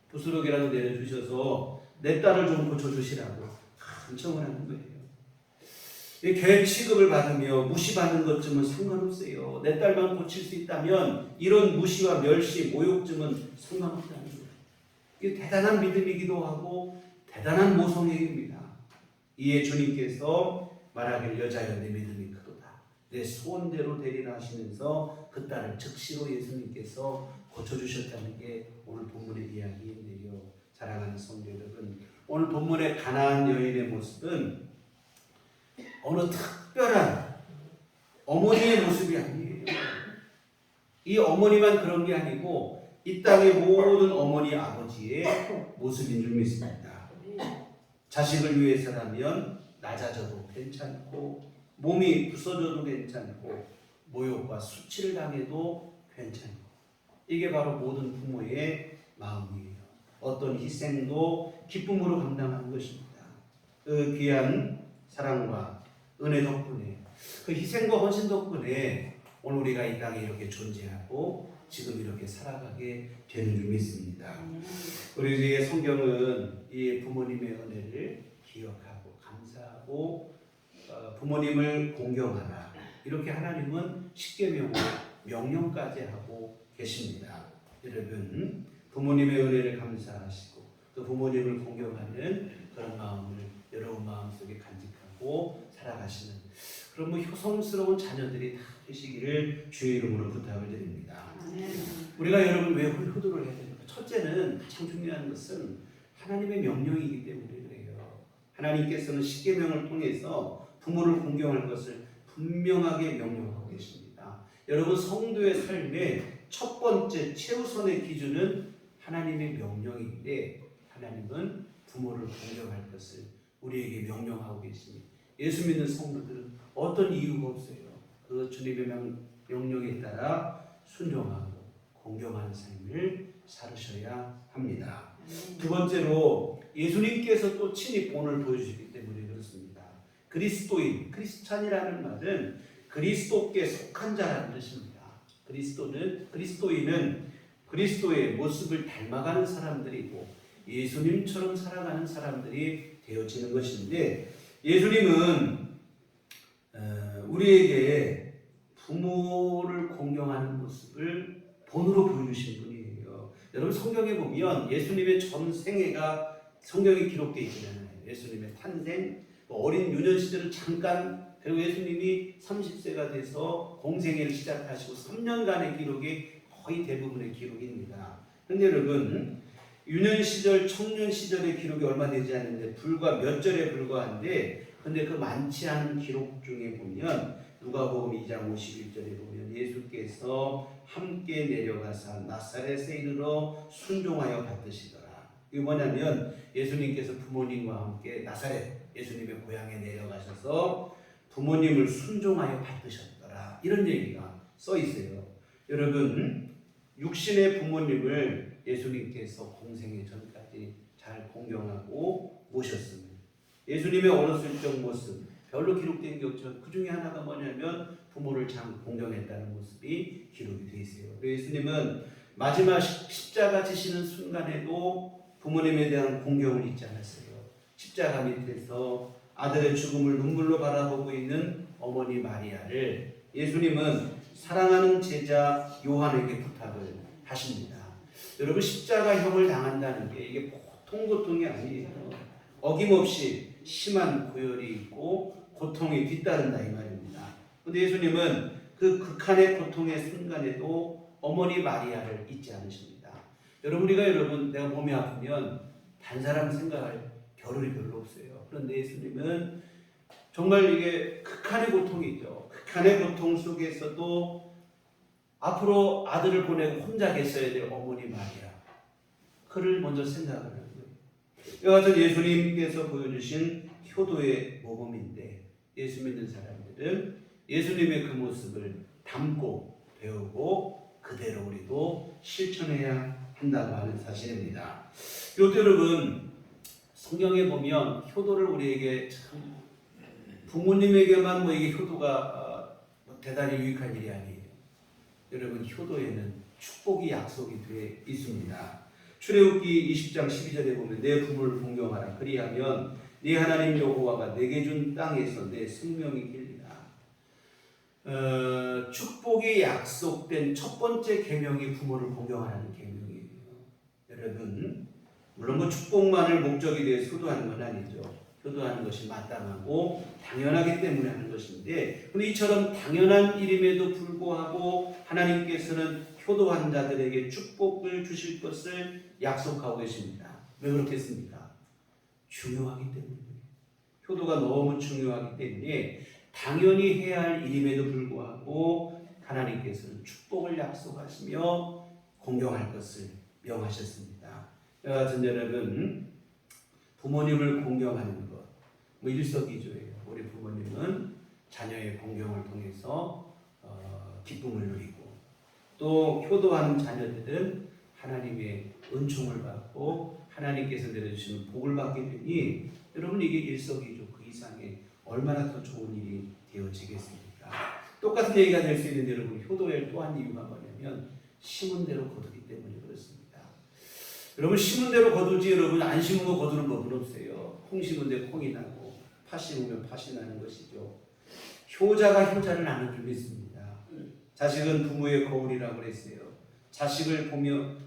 부스러기라도 내려주셔서 내 딸을 좀 고쳐주시라고 간청을 하는 거예요. 이 개 취급을 받으며 무시받는 것쯤은 상관없어요. 내 딸만 고칠 수 있다면 이런 무시와 멸시, 모욕쯤은 상관없다는 거예요. 이게 대단한 믿음이기도 하고 대단한 모성애입니다. 이에 주님께서 말하길 여자여 내 믿음이 크도다. 내 소원대로 되리라 하시면서 그 딸을 즉시로 예수님께서 고쳐주셨다는 게 오늘 본문의 이야기인데요. 사랑하는 성도 여러분, 오늘 본문의 가나안 여인의 모습은 어느 특별한 어머니의 모습이 아니에요. 이 어머니만 그런 게 아니고 이 땅의 모든 어머니 아버지의 모습인 줄 믿습니다. 자식을 위해서라면 낮아져도 괜찮고 몸이 부서져도 괜찮고 모욕과 수치를 당해도 괜찮고 이게 바로 모든 부모의 마음이에요. 어떤 희생도 기쁨으로 감당하는 것입니다. 그 귀한 사랑과 은혜 덕분에 그 희생과 헌신 덕분에 오늘 우리가 이 땅에 이렇게 존재하고 지금 이렇게 살아가게 되는 줄 믿습니다. 우리의 성경은 이 부모님의 은혜를 기억하고 감사하고 부모님을 공경하라 이렇게 하나님은 십계명으로 명령까지 하고 계십니다. 여러분 부모님의 은혜를 감사하시고 또 부모님을 공경하는 그런 마음을 여러분 마음속에 간직하고 살아가시는 그런 효성스러운 자녀들이 다 되시기를 주의 이름으로 부탁을 드립니다. 우리가 여러분 왜 효도를 해야 됩니까? 첫째는 가장 중요한 것은 하나님의 명령이기 때문에 그래요. 하나님께서는 십계명을 통해서 부모를 공경할 것을 분명하게 명령하고 계십니다. 여러분 성도의 삶의 첫 번째 최우선의 기준은 하나님의 명령인데 하나님은 부모를 공경할 것을 우리에게 명령하고 계십니다. 예수 믿는 성도들은 어떤 이유가 없어요. 그 주님의 명령에 따라 순종하고 공경하는 삶을 살으셔야 합니다. 두 번째로 예수님께서 또 친히 본을 보여주시기 때문에 그렇습니다. 그리스도인, 크리스찬이라는 말은 그리스도께 속한 자라는 뜻입니다. 그리스도인은 그리스도의 모습을 닮아가는 사람들이고 예수님처럼 살아가는 사람들이 되어지는 것인데 예수님은 우리에게 부모를 공경하는 모습을 본으로 보여주신 분이에요. 여러분 성경에 보면 예수님의 전 생애가 성경에 기록되어 있잖아요. 예수님의 탄생, 어린 유년 시절을 잠깐 그리고 예수님이 30세가 돼서 공생애를 시작하시고 3년간의 기록이 거의 대부분의 기록입니다. 그런데 여러분 유년 시절, 청년 시절의 기록이 얼마 되지 않는데 불과 몇 절에 불과한데 근데 그 많지 않은 기록 중에 보면 누가복음 2장 51절에 보면 예수께서 함께 내려가사 나사렛에 이르러 순종하여 받으시더라. 이게 뭐냐면 예수님께서 부모님과 함께 나사렛 예수님의 고향에 내려가셔서 부모님을 순종하여 받으셨더라. 이런 얘기가 써 있어요. 여러분 육신의 부모님을 예수님께서 공생의 전까지 잘 공경하고 모셨습니다. 예수님의 어렸을 적 모습 별로 기록된 게 없죠. 그 중에 하나가 뭐냐면 부모를 참 공경했다는 모습이 기록이 되어 있어요. 예수님은 마지막 십자가 지시는 순간에도 부모님에 대한 공경을 잊지 않았어요. 십자가 밑에서 아들의 죽음을 눈물로 바라보고 있는 어머니 마리아를 예수님은 사랑하는 제자 요한에게 부탁을 하십니다. 여러분 십자가형을 당한다는 게 이게 보통 고통이 아니에요. 어김없이 심한 고열이 있고 고통이 뒤따른다 이 말입니다. 그런데 예수님은 그 극한의 고통의 순간에도 어머니 마리아를 잊지 않으십니다. 여러분 내가 몸이 아프면 다른 사람 생각할 겨를이 별로 없어요. 그런데 예수님은 정말 이게 극한의 고통이죠. 극한의 고통 속에서도 앞으로 아들을 보내고 혼자 계셔야 될 어머니 마리아 그를 먼저 생각하는 거예요. 이와 같은 예수님께서 보여주신 효도의 모범인데 예수 믿는 사람들은 예수님의 그 모습을 닮고 배우고 그대로 우리도 실천해야 한다고 하는 사실입니다. 이것도 여러분 성경에 보면 효도를 우리에게 참 부모님에게만 뭐 이게 효도가 대단히 유익한 일이 아니에요. 여러분 효도에는 축복이 약속이 되어 있습니다. 출애굽기 20장 12절에 보면 내 부모를 공경하라 그리하면 네 하나님 여호와가 내게 준 땅에서 내 생명이 길리라. 축복이 약속된 첫 번째 계명이 부모를 공경하라는 계명이에요. 여러분 물론 뭐 축복만을 목적이 되어 효도하는 건 아니죠. 효도하는 것이 마땅하고 당연하기 때문에 하는 것인데, 근데 이처럼 당연한 일임에도 불구하고 하나님께서는 효도한 자들에게 축복을 주실 것을 약속하고 계십니다. 왜 그렇겠습니까? 중요하기 때문이에요. 효도가 너무 중요하기 때문에 당연히 해야 할 일임에도 불구하고 하나님께서는 축복을 약속하시며 공경할 것을 명하셨습니다. 여하 같은 여러분 부모님을 공경하는 것, 뭐 일석이조예요. 우리 부모님은 자녀의 공경을 통해서 기쁨을 누리고, 또 효도하는 자녀들은 하나님의 은총을 받고 하나님께서 내려주시는 복을 받게 되니 여러분 이게 일석이조 그 이상의 얼마나 더 좋은 일이 되어지겠습니까? 똑같은 얘기가 될 수 있는데 여러분 효도의 또한 이유가 뭐냐면 심은 대로 거두기 때문에 그렇습니다. 여러분 심은 대로 거두지 여러분 안 심은 거 거두는 법은 없어요. 콩 심은 데 콩이 나고 팥 심으면 팥이 나는 것이죠. 효자가 효자를 나눌 줄 믿습니다. 자식은 부모의 거울이라고 그랬어요. 자식을 보면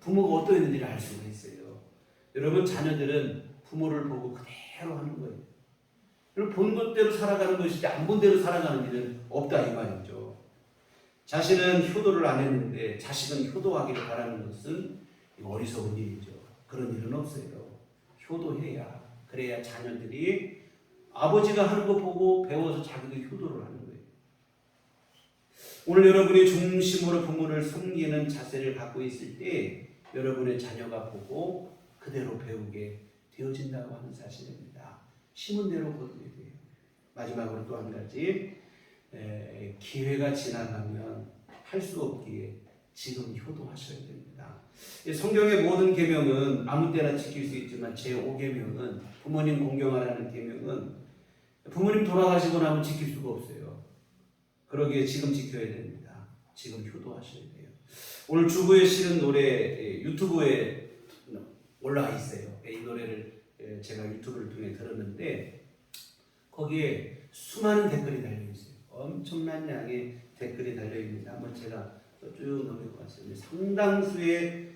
부모가 어떠했는지를 알 수가 있어요. 여러분 자녀들은 부모를 보고 그대로 하는 거예요. 여러분 본 것대로 살아가는 것이지 안 본 대로 살아가는 일은 없다 이 말이죠. 자신은 효도를 안 했는데 자식은 효도하기를 바라는 것은 어리석은 일이죠. 그런 일은 없어요. 효도해야, 그래야 자녀들이 아버지가 하는 거 보고 배워서 자기도 효도를 하는 거예요. 오늘 여러분이 중심으로 부모를 섬기는 자세를 갖고 있을 때 여러분의 자녀가 보고 그대로 배우게 되어진다고 하는 사실입니다. 심은 대로 거두게 돼요. 마지막으로 또 한 가지, 기회가 지나가면 할 수 없기에 지금 효도하셔야 됩니다. 성경의 모든 계명은 아무 때나 지킬 수 있지만 제5계명은 부모님 공경하라는 계명은 부모님 돌아가시고 나면 지킬 수가 없어요. 그러기에 지금 지켜야 됩니다. 지금 효도하셔야 돼요. 오늘 주부의 실은 노래 유튜브에 올라와 있어요. 이 노래를 제가 유튜브를 통해 들었는데 거기에 수많은 댓글이 달려있어요. 엄청난 양의 댓글이 달려있는데 한번 제가 쭉 넘겨봤어요. 상당수의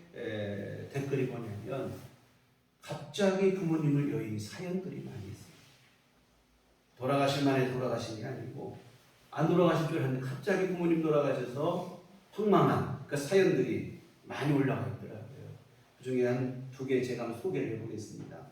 댓글이 뭐냐면 갑자기 부모님을 여인 사연들이 많이 있어요. 돌아가실 만에 돌아가신 게 아니고 안 돌아가실 줄 알았는데 갑자기 부모님 돌아가셔서 황망한 그 사연들이 많이 올라가 있더라고요. 그 중에 한 두 개 제가 한번 소개를 해보겠습니다.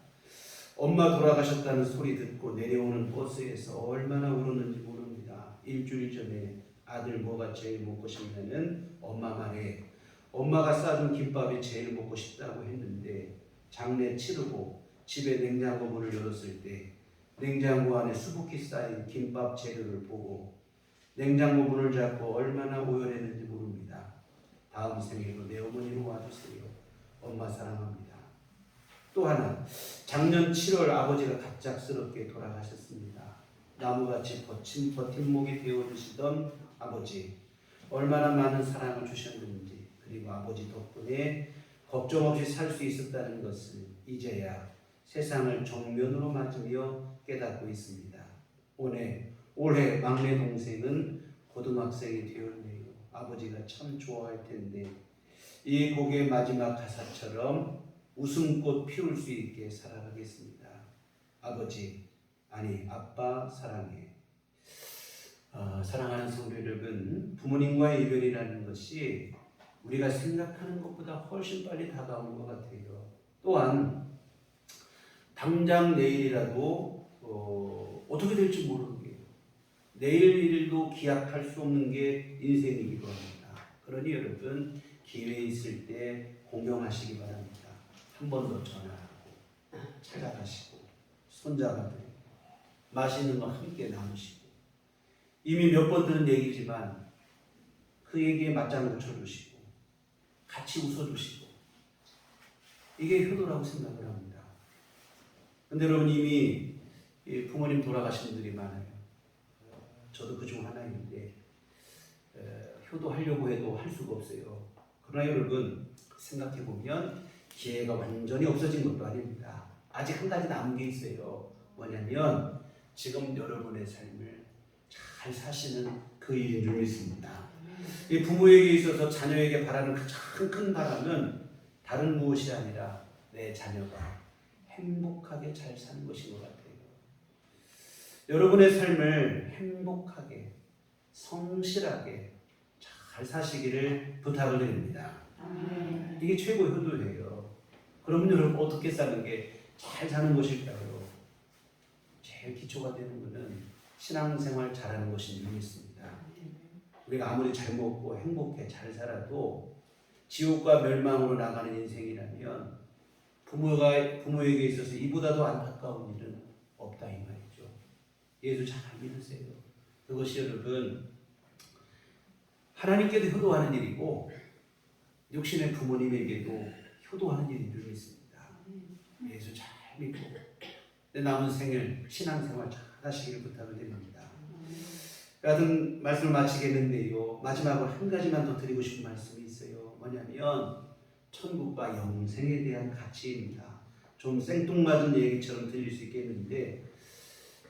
엄마 돌아가셨다는 소리 듣고 내려오는 버스에서 얼마나 울었는지 모릅니다. 일주일 전에 아들 뭐가 제일 먹고 싶냐는 엄마 말에 엄마가 싸준 김밥이 제일 먹고 싶다고 했는데 장례 치르고 집에 냉장고 문을 열었을 때 냉장고 안에 수북히 쌓인 김밥 재료를 보고 냉장고 문을 잡고 얼마나 오열했는지 모릅니다. 다음 생에도 내 어머니로 와주세요. 엄마 사랑합니다. 또 하나, 작년 7월 아버지가 갑작스럽게 돌아가셨습니다. 나무같이 버팀목이 되어주시던 아버지, 얼마나 많은 사랑을 주셨는지, 그리고 아버지 덕분에 걱정 없이 살 수 있었다는 것을 이제야 세상을 정면으로 맞으며 깨닫고 있습니다. 올해 막내 동생은 고등학생이 되었네요. 아버지가 참 좋아할 텐데 이 곡의 마지막 가사처럼 웃음꽃 피울 수 있게 살아가겠습니다. 아버지, 아니 아빠 사랑해. 사랑하는 성도 여러분, 부모님과의 이별이라는 것이 우리가 생각하는 것보다 훨씬 빨리 다가오는 것 같아요. 또한 당장 내일이라도 어떻게 될지 모르는 게 내일 일도 기약할 수 없는 게 인생이기도 합니다. 그러니 여러분 기회 있을 때 공경하시기 바랍니다. 한 번 더 전화하고 찾아가시고 손잡아드리고 맛있는 거 함께 나누시고 이미 몇 번 들은 얘기지만 그 얘기에 맞장구 쳐주시고 같이 웃어주시고 이게 효도라고 생각을 합니다. 근데 여러분 이미 부모님 돌아가신 분들이 많아요. 저도 그중 하나인데 효도하려고 해도 할 수가 없어요. 그러나 여러분 생각해보면 기회가 완전히 없어진 것도 아닙니다. 아직 한 가지 남은 게 있어요. 뭐냐면 지금 여러분의 삶을 잘 사시는 그 일인 줄 믿습니다. 이 부모에게 있어서 자녀에게 바라는 가장 큰 바람은 다른 무엇이 아니라 내 자녀가 행복하게 잘 사는 것인 것 같아요. 여러분의 삶을 행복하게 성실하게 잘 사시기를 부탁을 드립니다. 이게 최고의 효도예요. 그럼 여러분 어떻게 사는 게 잘 사는 것일까요? 제일 기초가 되는 것은 신앙생활 잘하는 것인 줄 믿습니다. 우리가 아무리 잘 먹고 행복해 잘 살아도 지옥과 멸망으로 나가는 인생이라면 부모에게 있어서 이보다 더 안타까운 일은 없다 이 말이죠. 예수 잘 믿으세요. 그것이 여러분 하나님께도 효도하는 일이고 육신의 부모님에게도 효도하는 일인 줄 믿습니다. 예수 잘 믿고 내 남은 생을 신앙생활 잘 하시기를 부탁을 드립니다. 같은 말씀을 마치겠는데요. 마지막으로 한 가지만 더 드리고 싶은 말씀이 있어요. 뭐냐면 천국과 영생에 대한 가치입니다. 좀 생뚱맞은 얘기처럼 들릴 수 있겠는데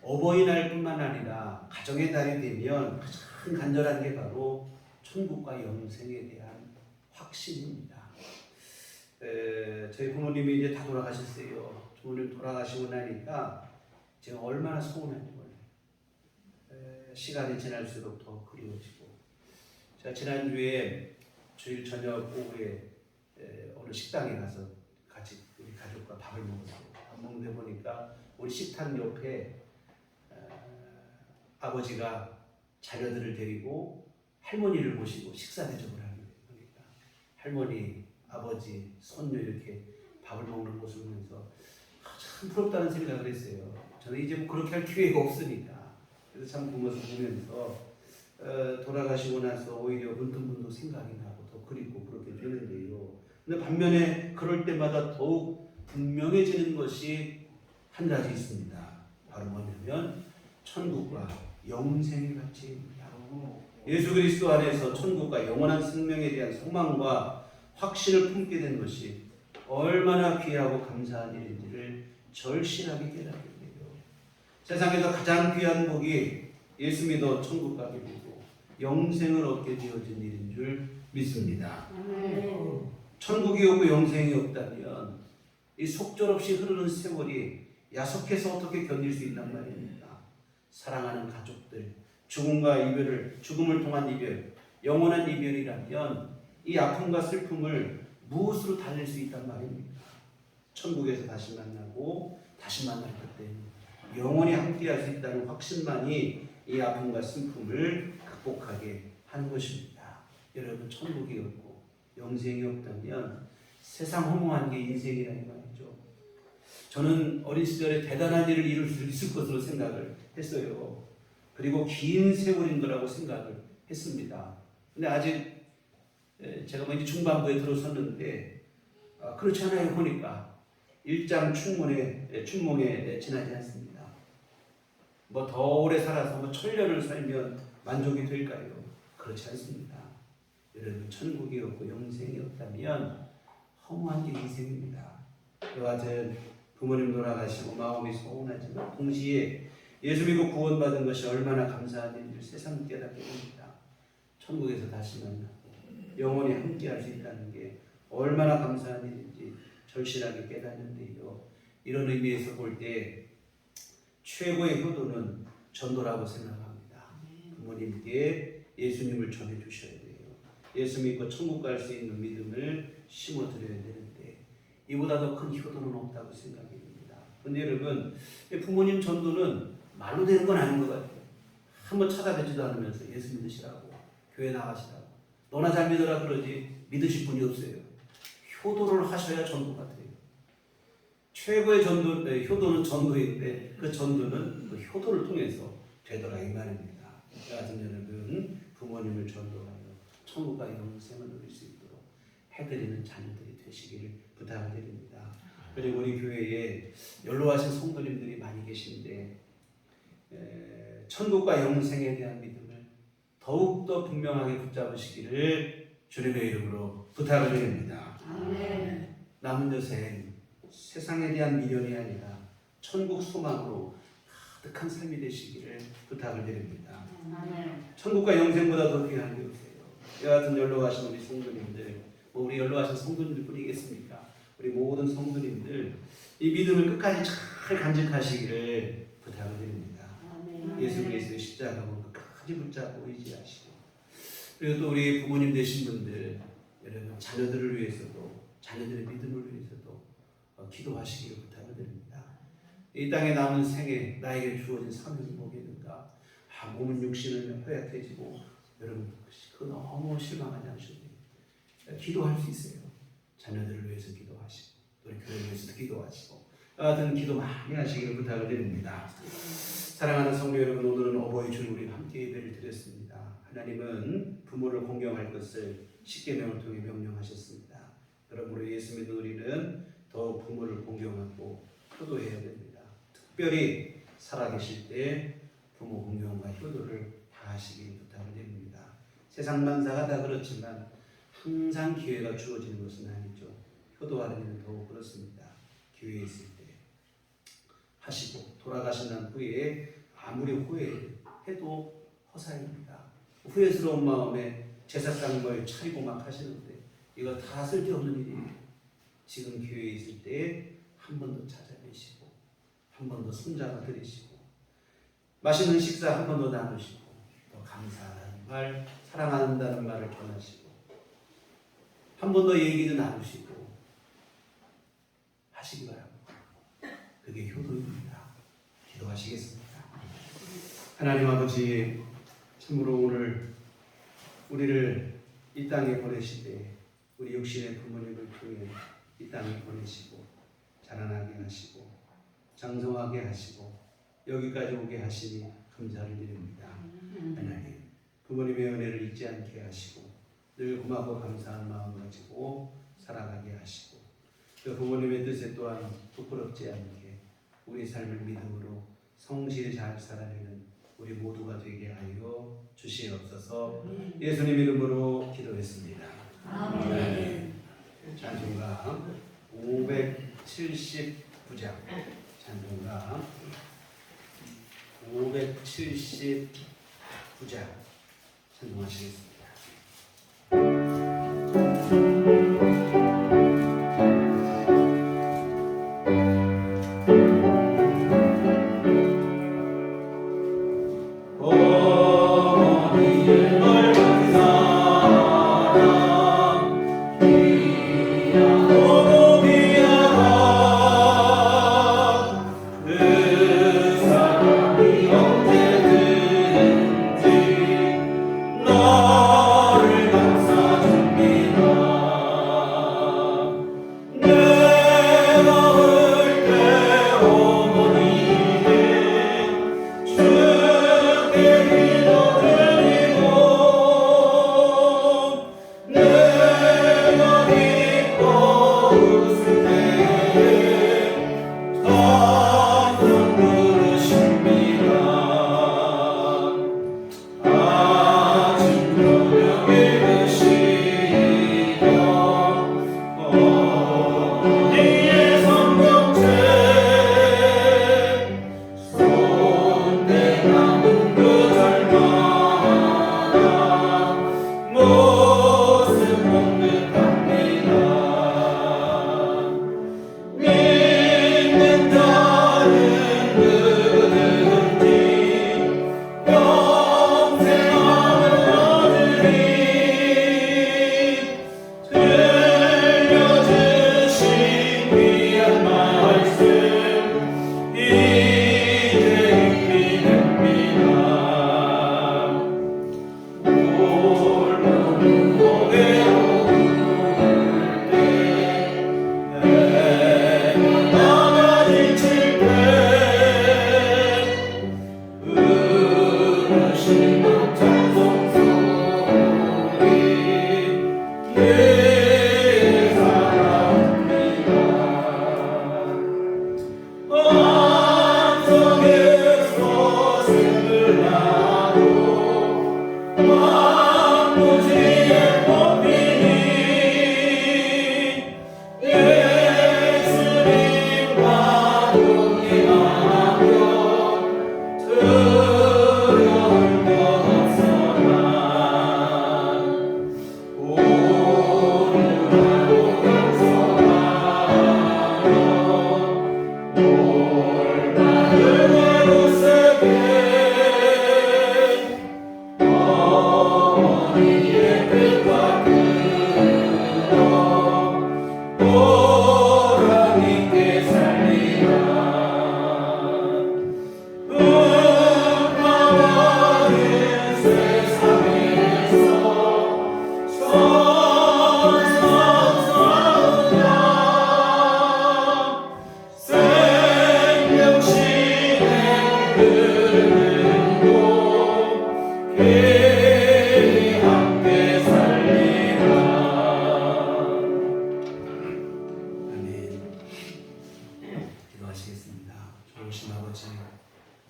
어버이날뿐만 아니라 가정의 달이 되면 가장 간절한 게 바로 천국과 영생에 대한 확신입니다. 저희 부모님이 이제 다 돌아가셨어요. 부모님 돌아가시고 나니까 제가 얼마나 서운한지 몰라요. 시간이 지날수록 더 그리워지고 제가 지난주에 주일 저녁 오후에 어느 식당에 가서 같이 우리 가족과 밥을 먹었어요. 밥 먹는데 보니까 우리 식탁 옆에 아버지가 자녀들을 데리고 할머니를 모시고 식사 대접을 하는 거예요. 그러니까 할머니, 아버지, 손녀 이렇게 밥을 먹는 모습을 보면서 참 부럽다는 생각을 했어요. 저는 이제 뭐 그렇게 할 기회가 없으니까. 그래서 참 그 모습 보면서 돌아가시고 나서 오히려 문득문득 생각이 나고 더 그립고 그렇게 되는데요. 근데 반면에 그럴 때마다 더욱 분명해지는 것이 한 가지 있습니다. 바로 뭐냐면 천국과 영생의 가치입니다. 예수 그리스도 안에서 천국과 영원한 생명에 대한 소망과 확신을 품게 된 것이 얼마나 귀하고 감사한 일인지를 절실하게 깨닫게 돼요. 세상에서 가장 귀한 복이 예수 믿어 천국 가게 되고 영생을 얻게 되어진 일인 줄 믿습니다. 천국이 없고 영생이 없다면 이 속절없이 흐르는 세월이 야속해서 어떻게 견딜 수 있단 말입니까? 사랑하는 가족들, 죽음을 통한 이별, 영원한 이별이라면 이 아픔과 슬픔을 무엇으로 달랠 수 있단 말입니까? 천국에서 다시 만나고 다시 만날 때 영원히 함께할 수 있다는 확신만이 이 아픔과 슬픔을 극복하게 하는 것입니다. 여러분 천국이 없고 영생이 없다면 세상 허무한 게 인생이라는 말이죠. 저는 어린 시절에 대단한 일을 이룰 수 있을 것으로 생각을 했어요. 그리고 긴 세월인 거라고 생각을 했습니다. 근데 아직 제가 뭐 이제 중반부에 들어섰는데 그렇지 않아요. 보니까 일장 춘몽에 지나지 않습니다. 뭐 더 오래 살아서 뭐 1000년을 살면 만족이 될까요? 그렇지 않습니다. 여러분 천국이 없고 영생이 없다면 허무한 게 인생입니다. 저와 제 부모님 돌아가시고 마음이 서운하지만 동시에 예수 믿고 구원받은 것이 얼마나 감사한 일인지 새삼 깨닫게 됩니다. 천국에서 다시 만나고 영원히 함께할 수 있다는 게 얼마나 감사한 일인지 절실하게 깨닫는데요. 이런 의미에서 볼 때 최고의 효도는 전도라고 생각합니다. 부모님께 예수님을 전해 주셔야 돼요. 예수 믿고 천국 갈 수 있는 믿음을 심어드려야 되는데 이보다 더 큰 효도는 없다고 생각이 듭니다. 그런데 여러분 부모님 전도는 말로 되는 건 아닌 것 같아요. 한번 찾아뵙지도 않으면서 예수 믿으시라고 교회 나가시라고 너나 잘 믿어라 그러지 믿으실 분이 없어요. 효도를 하셔야 전도 같아요. 최고의 효도는 전도인데 그 전도는 그 효도를 통해서 되더라 이 말입니다. 같은 여러분 부모님을 전도하여 천국과 영생을 누릴 수 있도록 해드리는 자녀들이 되시기를 부탁을 드립니다. 그리고 우리 교회에 연로하신 성도님들이 많이 계신데 천국과 영생에 대한 믿음을 더욱더 분명하게 붙잡으시기를 주님의 이름으로 부탁을 드립니다. 아멘. 남은 여생 세상에 대한 미련이 아니라 천국 소망으로 가득한 삶이 되시기를 부탁을 드립니다. 아멘. 천국과 영생보다 더 귀한 게 없어요. 이와 같은 연로하신 우리 성도님들, 우리 연로하신 성도님들 뿐이겠습니까? 우리 모든 성도님들 이 믿음을 끝까지 잘 간직하시기를 부탁을 드립니다. 아멘. 예수 그리스도의 십자가를 끝까지 붙잡고 의지하시고, 그리고 또 우리 부모님 되신 분들, 여러분 자녀들을 위해서도, 자녀들의 믿음을 위해서도 기도하시기를 부탁을 드립니다. 이 땅에 남은 생에 나에게 주어진 사명이 뭐겠는가? 몸은 육신은 허약해지고, 여러분 그 너무 실망하지 않으셔도 돼요. 기도할 수 있어요. 자녀들을 위해서 기도하시고, 우리 교회를 위해서도 기도하시고, 같은 기도 많이 하시기를 부탁을 드립니다. 사랑하는 성도 여러분, 오늘은 어버이 주일 우리 함께 예배를 드렸습니다. 하나님은 부모를 공경할 것을 십계명을 통해 명령하셨습니다. 그러므로 예수 믿는 우리는 더욱 부모를 공경하고 효도해야 됩니다. 특별히 살아계실 때 부모 공경과 효도를 다 하시길 부탁을 드립니다. 세상 만사가 다 그렇지만 항상 기회가 주어지는 것은 아니죠. 효도하는 일은 더욱 그렇습니다. 기회 있을 때 하시고, 돌아가신 난 후에 아무리 후회해도 허사입니다. 후회스러운 마음에 제사상 걸 차리고 막 하시는데 이거 다 쓸데없는 일이에요. 지금 기회 있을 때 한 번 더 찾아뵈시고, 한 번 더 손잡아 드리시고, 맛있는 식사 한 번 더 나누시고, 또 감사하다는 말, 사랑한다는 말을 전하시고, 한 번 더 얘기도 나누시고 하시기 바랍니다. 그게 효도입니다. 기도하시겠습니다. 하나님 아버지, 참으로 오늘 우리를 이 땅에 보내시되 우리 육신의 부모님을 통해 이 땅에 보내시고 자라나게 하시고 장성하게 하시고 여기까지 오게 하시니 감사를 드립니다. 하나님, 부모님의 은혜를 잊지 않게 하시고 늘 고맙고 감사한 마음 가지고 살아가게 하시고, 그 부모님의 뜻에 또한 부끄럽지 않게 우리 삶을 믿음으로 성실히 잘 살아내는 우리 모두가 되게 하여 주시옵소서. 예수님 이름으로 기도했습니다. 아멘. 찬송가 579장, 찬송가 579장 찬송하시겠습니다. 너를 감사합니다. 왕성에서 샘을 나고 왕무지에 뽑히니 예수님과 동행하면 두려울 것 없어라. 오늘하고 감사하며 올바른 모습에 어머니의 뜻과 그로 오랑이께 살리라. 음파와는 세상에서 성성성성 생명신의 흐르는 곳 괜히 함께 살리라. 아멘. 기도하시겠습니다. 좋으신 아버지,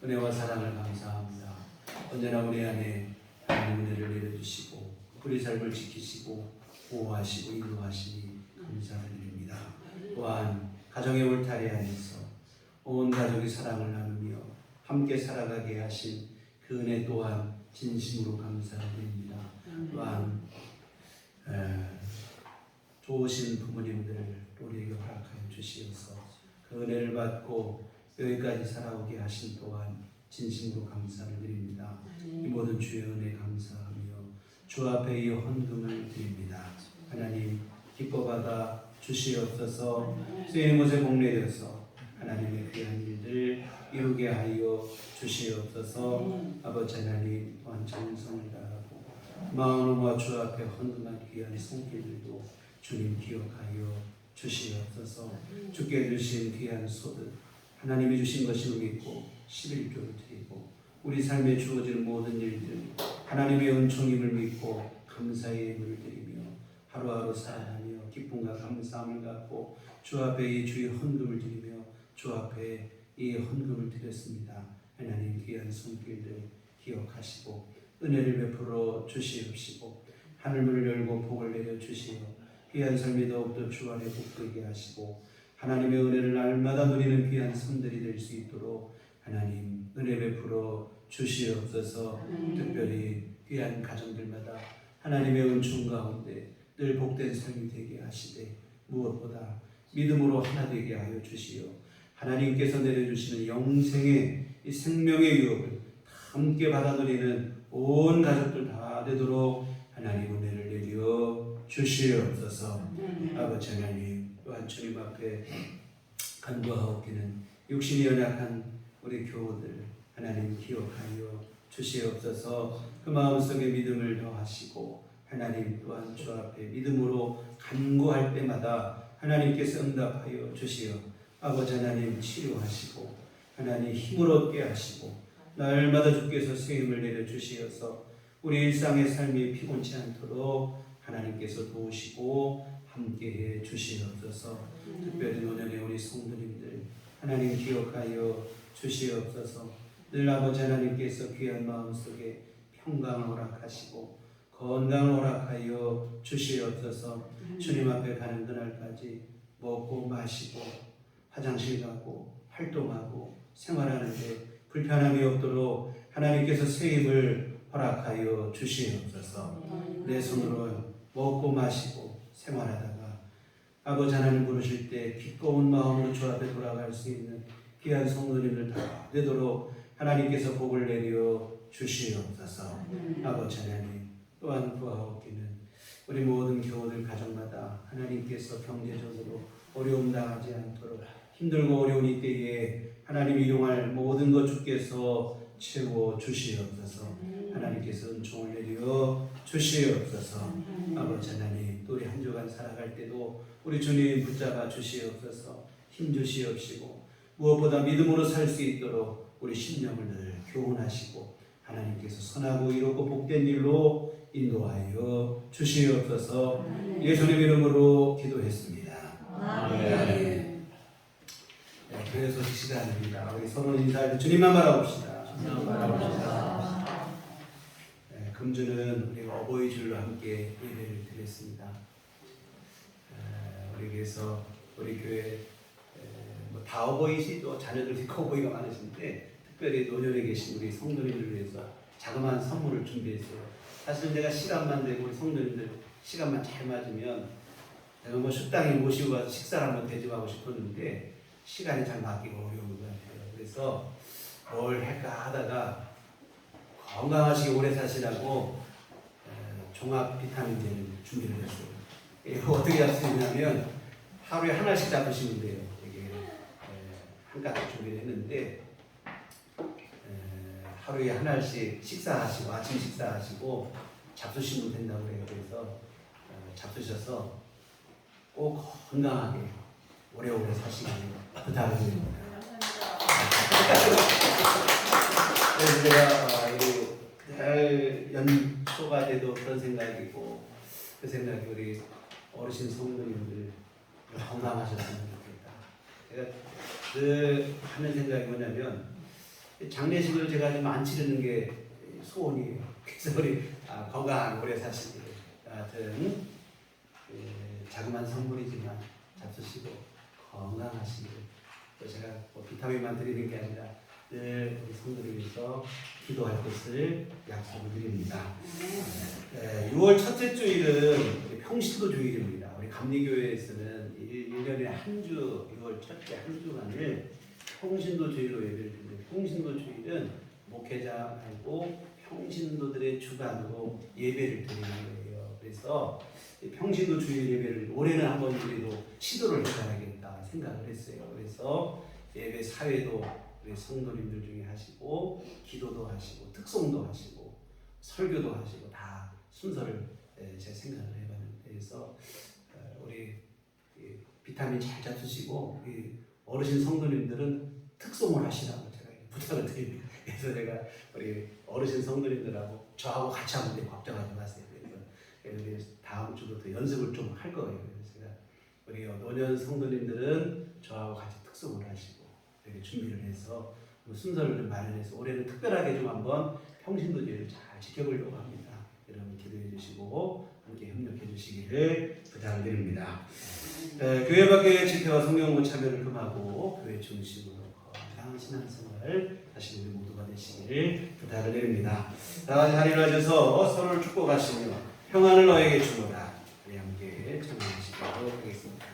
은혜와 사랑을 감사합니다. 언제나 우리 안에 하나님 은혜를 내려주시고 우리 삶을 지키시고 보호하시고 인도하시니 감사드립니다. 또한 가정의 울타리 안에서 온 가족이 사랑을 나누며 함께 살아가게 하신 그 은혜 또한 진심으로 감사드립니다. 또한 좋으신 부모님들을 우리에게 허락하여 주시어서 그 은혜를 받고 여기까지 살아오게 하신 또한 진심으로 감사를 드립니다. 이 모든 주의 은혜 감사하며 주 앞에 이 헌금을 드립니다. 하나님 기뻐받아 주시옵소서. 쓰임 못에 복내려서 하나님의 귀한 일들 이루게 하여 주시옵소서. 아버지 하나님 또한 정성을 다하고 마음과 주 앞에 헌금한 귀한 손길들도 주님 기억하여 주시옵소서. 주께 주신 귀한 소득 하나님이 주신 것을 믿고 11조를 드리고 우리 삶에 주어질 모든 일들 하나님의 은총임을 믿고 감사의 예물을 드리며 하루하루 살아가며 기쁨과 감사함을 갖고 주 앞에 이 주의 헌금을 드리며 주 앞에 이 헌금을 드렸습니다. 하나님 귀한 손길들 기억하시고 은혜를 베풀어 주시옵시고 하늘문을 열고 복을 내려 주시어 귀한 삶이 더욱더 주 안에 복되게 하시고 하나님의 은혜를 날마다 누리는 귀한 삶들이 될 수 있도록 하나님 은혜 베풀어 주시옵소서. 특별히 귀한 가정들마다 하나님의 은총 가운데 늘 복된 삶이 되게 하시되 무엇보다 믿음으로 하나 되게 하여 주시어 하나님께서 내려주시는 영생의 이 생명의 유업을 함께 받아들이는 온 가족들 다 되도록 하나님 은혜를 내려 주시옵소서. 아버지 하나님 또한 주님 앞에 간구하옵기는 육신이 연약한 우리 교우들 하나님 기억하여 주시옵소서. 그 마음속에 믿음을 더하시고 하나님 또한 주 앞에 믿음으로 간구할 때마다 하나님께서 응답하여 주시어 아버지 하나님 치료하시고 하나님 힘을 얻게 하시고 날마다 주께서 세임을 내려 주시어서 우리 일상의 삶이 피곤치 않도록 하나님께서 도우시고 함께해 주시옵소서. 특별히 노년의 우리 성도님들 하나님 기억하여 주시옵소서. 늘 아버지 하나님께서 귀한 마음속에 평강을 허락하시고 건강을 허락하여 주시옵소서. 주님 앞에 가는 그날까지 먹고 마시고 화장실 가고 활동하고 생활하는데 불편함이 없도록 하나님께서 새 힘을 허락하여 주시옵소서. 내 손으로 먹고 마시고 생활하다가 아버지 하나님 부르실 때 기꺼운 마음으로 주 앞에 돌아갈 수 있는 귀한 성도님들 다 되도록 하나님께서 복을 내려 주시옵소서. 아버지 하나님 또한 구하옵기는 우리 모든 교우들 가정마다 하나님께서 경제적으로 어려움 당하지 않도록 힘들고 어려운 이때에 하나님 일용할 모든 것 주께서 채워 주시옵소서. 하나님께서 은총을 내려 주시옵소서. 아버지 하나님 또 우리 한 주간 살아갈 때도 우리 주님 붙잡아 주시옵소서. 힘 주시옵시고 무엇보다 믿음으로 살 수 있도록 우리 심령을 늘 교훈하시고 하나님께서 선하고 이롭고 복된 일로 인도하여 주시옵소서. 예수님 이름으로 기도했습니다. 아멘. 교회 소식 시간입니다. 우리 서로 인사할 때 주님만 바라봅시다. 금주는 우리가 어버이 줄로 함께 예배를 드렸습니다. 우리 교회에서 우리 교회 다 어버이시죠. 자녀들이 어버이가 많으신데 특별히 노년에 계신 우리 성도님들을 위해서 자그마한 선물을 준비했어요. 사실은 제가 시간만 되고 우리 성도님들 시간만 잘 맞으면 제가 뭐 식당에 모시고 가서 식사를 한번 대접하고 싶었는데 시간이 잘 맞기가 어려운 것 같아요. 그래서 뭘 할까 하다가 건강하시게 오래 사시라고 종합 비타민제를 준비를 했어요. 이거 어떻게 잡수냐면 하루에 하나씩 잡으시면 돼요. 이게 한 가닥 준비를 했는데 하루에 하나씩 식사하시고 아침 식사하시고 잡수시면 된다고 해요. 그래서 잡수셔서 꼭 건강하게 오래오래 사시길 부탁드립니다. 그래서 제가 연초가 돼도 그런 생각이고 그 생각이 우리 어르신 성도님들 건강하셨으면 좋겠다. 제가 늘 하는 생각이 뭐냐면 장례식을 제가 좀 안 치르는 게 소원이에요. 그래서 우리 건강한 오래 사시길 하여튼 자그마한 선물이지만 잡수시고 건강하시길 또 제가 뭐 비타민만 드리는 게 아니라 늘 우리 성도를 위해서 기도할 것을 약속을 드립니다. 6월 첫째 주일은 평신도 주일입니다. 우리 감리교회에서는 1년에 한 주, 6월 첫째 한 주간을 평신도 주일로 예배를 드리는데 평신도 주일은 목회자 말고 평신도들의 주간으로 예배를 드리는 거예요. 그래서 평신도 주일 예배를 올해는 한번 우리도 시도를 해봐야겠다 생각을 했어요. 그래서 예배 사회도 우리 성도님들 중에 하시고 기도도 하시고 특송도 하시고 설교도 하시고 다 순서를 제 생각을 해봤는데 그래서 우리 비타민 잘 잡수시고 우리 어르신 성도님들은 특송을 하시라고 제가 부탁을 드립니다. 그래서 제가 우리 어르신 성도님들하고 저하고 같이 하는데 걱정하지 마세요. 그래서 다음 주부터 연습을 좀 할 거예요. 그래서 제가 우리 노년 성도님들은 저하고 같이 특송을 하시고 이렇게 준비를 해서 순서를 좀 마련해서 올해는 특별하게 좀 한번 평신도제를 잘 지켜보려고 합니다. 여러분 기도해 주시고 함께 협력해 주시기를 부탁드립니다. 교회 밖의 집회와 성경공부 참여를 금하고 교회 중심으로 건강한 신앙생활 다시 우리 모두가 되시기를 부탁을 드립니다. 다 같이 자리를 하셔서 서로를 축복하시며 평안을 너에게 주노라. 우리 함께 찬양하시도록 하겠습니다.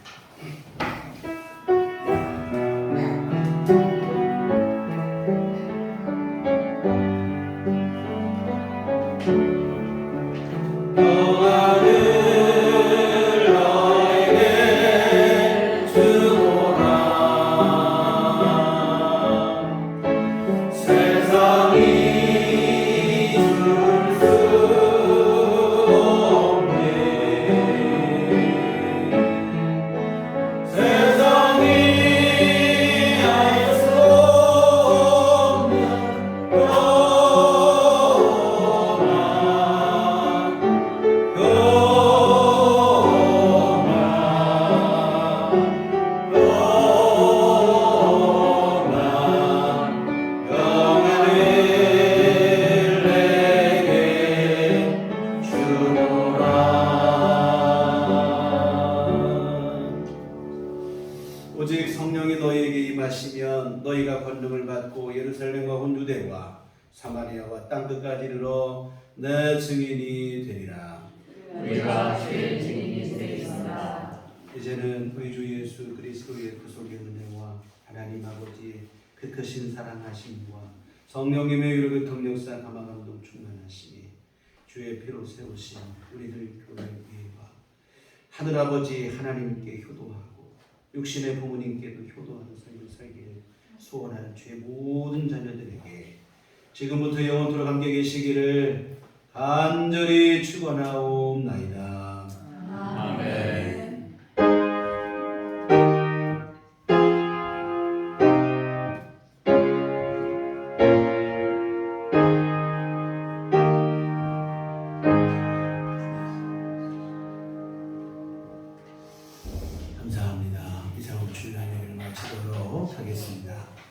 오직 성령이 너희에게 임하시면 너희가 권능을 받고 예루살렘과 온 유대와 사마리아와 땅끝까지 이르러 내 증인이 되리라. 우리가 주의 증인이 되리라. 이제는 우리 주 예수 그리스도의 구속의 은혜와 하나님 아버지 그 크신 사랑하심과 성령님의 위로의 통력사 감화감동 충만하시니 주의 피로 세우신 우리들 교회 위와 하늘아버지 하나님께 효도하고 육신의 부모님께도 효도하는 삶을 살기를 소원하는 주의 모든 자녀들에게 지금부터 영원토록 함께 계시기를 간절히 축원하옵나이다. 아멘. 감사합니다. 이상한 주일 하나님을 마치도록 하겠습니다.